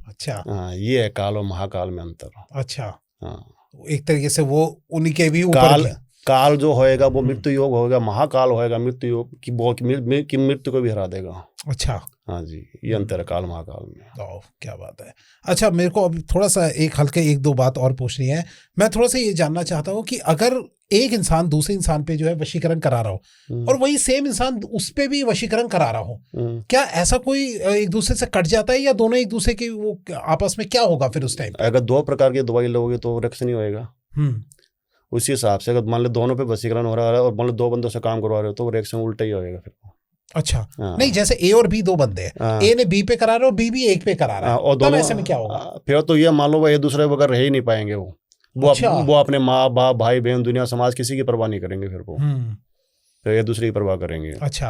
अच्छा। हाँ, ये है काल और महाकाल में अंतर। अच्छा। हाँ, एक तरीके से वो उन्हीं के भी ऊपर काल जो होएगा वो मृत्यु योग होएगा, महाकाल होएगा मृत्यु योग की मृत्यु को भी हरा देगा। अच्छा। हाँ जी, ये अंतर है काल महाकाल में। ओह, क्या बात है। अच्छा, मेरे को अब थोड़ा सा एक दो बात और पूछनी है। मैं थोड़ा सा ये जानना चाहता हूँ कि अगर एक इंसान दूसरे इंसान पे जो है वशीकरण करा रहा हो और वही सेम इंसान उस पे भी वशीकरण करा रहा हो, क्या ऐसा कोई एक दूसरे से कट जाता है या दोनों एक दूसरे के वो आपस में क्या होगा फिर उस टाइम? अगर 2 प्रकार की दवाई लोगे तो रिएक्शन नहीं होएगा। उसी हिसाब से अगर मान लो दोनों पे वशीकरण हो रहा है और मान लो 2 बंदों से काम करवा रहे हो तो रिएक्शन उल्टा ही होएगा फिर। अच्छा। नहीं, जैसे ए और बी 2 बंदे हैं, ए ने बी पे करा रहा है और बी भी 1 पे करा रहा है, और दोनों ऐसे में क्या होगा? फिर तो ये मान लो वो एक दूसरे बगैर रह ही नहीं पाएंगे। वो अपने माँ बाप भाई बहन दुनिया समाज किसी की परवाह नहीं करेंगे फिर एक दूसरे की परवाह करेंगे। अच्छा।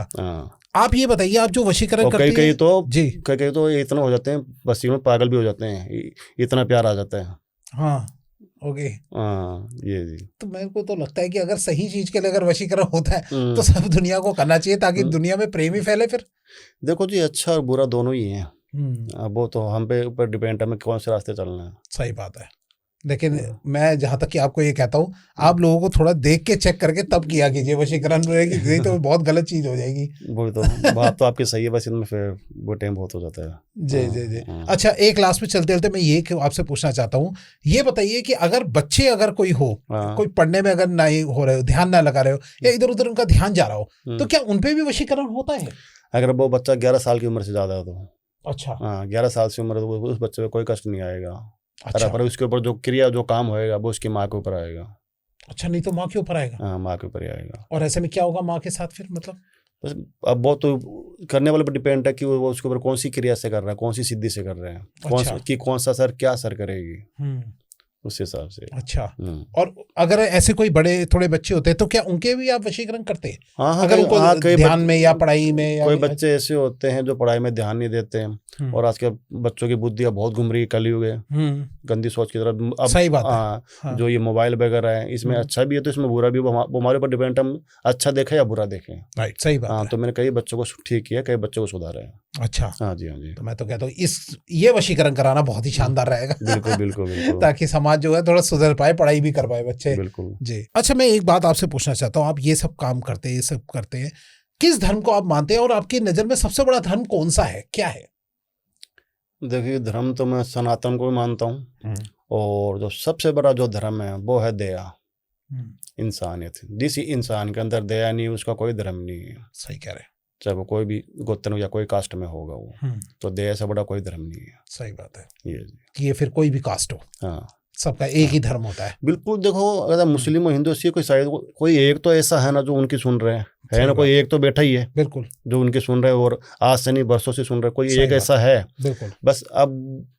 आप ये बताइए, आप जो वशीकरण करते हैं, कई तो इतना हो जाते हैं वशीकरण पागल भी हो जाते हैं, इतना प्यार आ जाता है। हाँ, ओके। ये जी। तो मेरे को तो लगता है कि अगर सही चीज के लिए अगर वशीकरण होता है तो सब दुनिया को करना चाहिए ताकि दुनिया में प्रेम ही फैले। फिर देखो जी, अच्छा और बुरा दोनों ही है। अब वो तो हम पे ऊपर डिपेंड है, हमें कौन से रास्ते चलना है। सही बात है। लेकिन मैं जहां तक कि आपको ये कहता हूँ, आप लोगों को थोड़ा देख के चेक करके तब किया कीजिए वशीकरण, रहेगी नहीं तो बहुत गलत चीज हो जाएगी। वही तो बात तो आपकी सही है, बस इनमें फिर वो टाइम बहुत हो जाता है। जी जी जी। अच्छा, एक लास्ट में चलते चलते मैं ये आपसे पूछना चाहता हूँ, ये बताइए कि अगर बच्चे अगर कोई हो, कोई पढ़ने में अगर नहीं हो रहे हो, ध्यान ना लगा रहे हो, या इधर उधर उनका ध्यान जा रहा हो, तो क्या उनपे भी वशीकरण होता है? अगर वो बच्चा 11 साल की उम्र से ज्यादा है तो। अच्छा। हाँ, 11 साल से उम्र, तो उस बच्चे में कोई कष्ट नहीं आएगा। अच्छा। पर उसके ऊपर जो क्रिया, जो काम होएगा वो उसकी माँ के ऊपर आएगा। अच्छा, नहीं तो माँ के ऊपर आएगा? हाँ, माँ के ऊपर ही आएगा। और ऐसे में क्या होगा माँ के साथ फिर, मतलब? बस अब बहुत तो करने वाले पर डिपेंड है कि वो उसके ऊपर कौन सी क्रिया से कर रहा है, कौन सी सिद्धि से कर रहे हैं, कौन सा सर क्या सर करेगी, उस हिसाब से। अच्छा। और अगर ऐसे कोई बड़े थोड़े बच्चे होते हैं तो क्या उनके भी आप वशीकरण करते हैं? हाँ, अगर उनको ध्यान में या पढ़ाई में, या कोई बच्चे ऐसे होते हैं जो पढ़ाई में ध्यान नहीं देते हैं, और आज के बच्चों की बुद्धि बहुत घूम रही है, कलयुग है, गंदी सोच की तरफ। अब सही बात है। हाँ। जो ये मोबाइल वगैरह है, इसमें अच्छा भी है तो इसमें बुरा भी, वो हमारे ऊपर डिपेंड, हम अच्छा देखें या बुरा देखें। राइट, सही बात है। तो मैंने कई बच्चों को ठीक किया, कई बच्चों को सुधारा है। अच्छा। हाँ जी, हाँ जी। तो मैं तो कहता हूँ ये वशीकरण कराना बहुत ही शानदार रहेगा। बिल्कुल बिल्कुल बिल्कुल। ताकि समाज जो है थोड़ा सुधर पाए, पढ़ाई भी कर पाए बच्चे। बिल्कुल जी। अच्छा, मैं एक बात आपसे पूछना चाहता हूँ, आप ये सब काम करते हैं, ये सब करते हैं, किस धर्म को आप मानते हैं, और आपकी नजर में सबसे बड़ा धर्म कौन सा है, क्या है? देखिए, धर्म तो मैं सनातन को भी मानता हूँ, और जो सबसे बड़ा जो धर्म है वो है दया, इंसानियत। जिस इंसान के अंदर दया नहीं, उसका कोई धर्म नहीं है। सही कह रहे हैं। चाहे वो कोई भी गोत्र या कोई कास्ट में होगा वो, तो दया से बड़ा कोई धर्म नहीं है। सही बात है। ये फिर कोई भी कास्ट हो, हाँ, सबका एक ही धर्म होता है। बिल्कुल। देखो, अगर मुस्लिम और हिंदू से कोई शायद कोई एक तो ऐसा है ना जो उनकी सुन रहे हैं, है ना, कोई एक तो बैठा ही है बिल्कुल जो उनकी सुन रहे हैं, और आज से नहीं बरसों से सुन रहे, कोई एक ऐसा है बिल्कुल। बस अब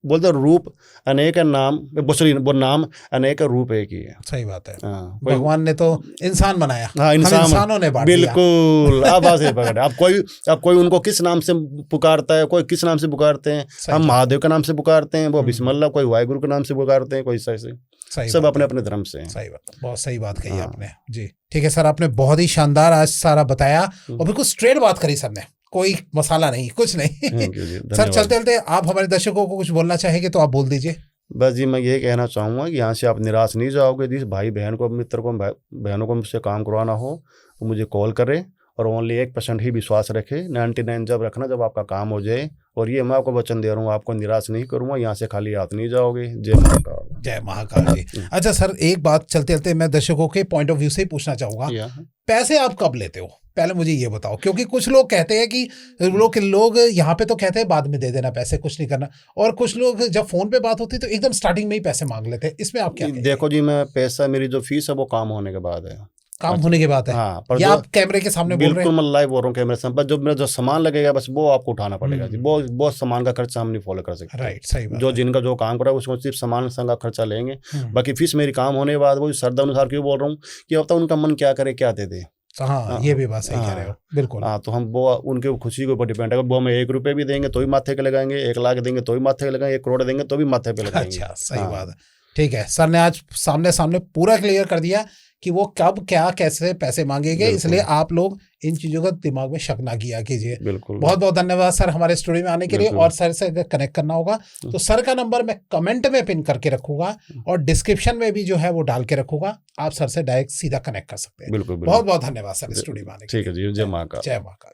बोलते रूप अनेक है, नाम वो नाम अनेक है, रूप एक ही है। सही बात है। भगवान ने तो इंसान बनाया, हाँ, इंसानों ने बांट दिया। बिल्कुल। अब बात से पकड़, अब कोई उनको किस नाम से पुकारता है, कोई किस नाम से पुकारते हैं, हम महादेव के नाम से पुकारते हैं, वो बिस्मिल्लाह, कोई वाहिगुरु के नाम से पुकारते हैं, कोई ऐसे, सब अपने अपने धर्म से हैं। सही बात, बहुत सही बात कही आपने जी। ठीक है सर, आपने बहुत ही शानदार आज सारा बताया, और बिल्कुल स्ट्रेट बात करी सर ने, कोई मसाला नहीं, कुछ नहीं। सर, चलते चलते आप हमारे दर्शकों को कुछ बोलना चाहेंगे तो आप बोल दीजिए। बस जी, मैं ये कहना चाहूँगा कि यहाँ से आप निराश नहीं जाओगे। जिस भाई बहन को, मित्र को, बहनों को मुझसे काम करवाना हो तो मुझे कॉल करें, और ओनली 1% ही विश्वास रखें, 99 जब रखना जब आपका काम हो जाए। और ये मैं आपको वचन दे रहा हूँ, आपको निराश नहीं करूँगा, यहाँ से खाली हाथ नहीं जाओगे। जय महाकाल। जय महाकाल जी। अच्छा सर, एक बात चलते चलते मैं दर्शकों के पॉइंट ऑफ व्यू से ही पूछना चाहूँगा, पैसे आप कब लेते हो, पहले मुझे ये बताओ। क्योंकि कुछ लोग कहते हैं कि लोग यहाँ पे तो कहते हैं बाद में दे देना पैसे, कुछ नहीं करना, और कुछ लोग जब फोन पे बात होती है तो एकदम स्टार्टिंग में ही पैसे मांग लेते हैं, इसमें आप क्या कहेंगे? देखो जी, मैं पैसा, मेरी जो फीस है वो काम होने के बाद है। काम होने के बाद है? हाँ, पर या आप कैमरे के सामने बोल रहे हैं? बिल्कुल, मैं लाइव बोल रहा हूँ कैमरे से। बस जो मेरा जो सामान लगेगा बस वो आपको उठाना पड़ेगा जी। वो सामान का खर्चा हम नहीं फॉलो कर सकते। राइट, सही बात। जो जिनका जो काम कर रहा है उसको सिर्फ सामान संग का खर्चा लेंगे, बाकी फीस मेरी काम होने के बाद। वो श्रद्धा अनुसार क्यों बोल रहा हूँ कि अब तक उनका मन क्या करे, क्या दे दे। हाँ, ये भी बात सही कह रहे हो, बिल्कुल। हाँ, तो हम वो उनके खुशी के ऊपर डिपेंड है। वो हमें 1 रुपये भी देंगे तो भी माथे के लगाएंगे, 1 लाख देंगे तो भी माथे के लगाएंगे, 1 करोड़ देंगे तो भी माथे पे लगाएंगे। अच्छा, सही बात है। ठीक है, सर ने आज सामने पूरा क्लियर कर दिया कि वो कब क्या कैसे पैसे मांगेंगे, इसलिए आप लोग इन चीजों का दिमाग में शक ना किया कीजिए। बिल्कुल। बहुत बहुत धन्यवाद सर हमारे स्टूडियो में आने के लिए। और सर से अगर कनेक्ट करना होगा तो सर का नंबर मैं कमेंट में पिन करके रखूंगा, और डिस्क्रिप्शन में भी जो है वो डाल के रखूंगा, आप सर से डायरेक्ट सीधा कनेक्ट कर सकते हैं। बिल्कुल। बहुत बहुत धन्यवाद सर स्टूडियो में आने के लिए। ठीक है जी, जय महाकाल। जय महाकाल।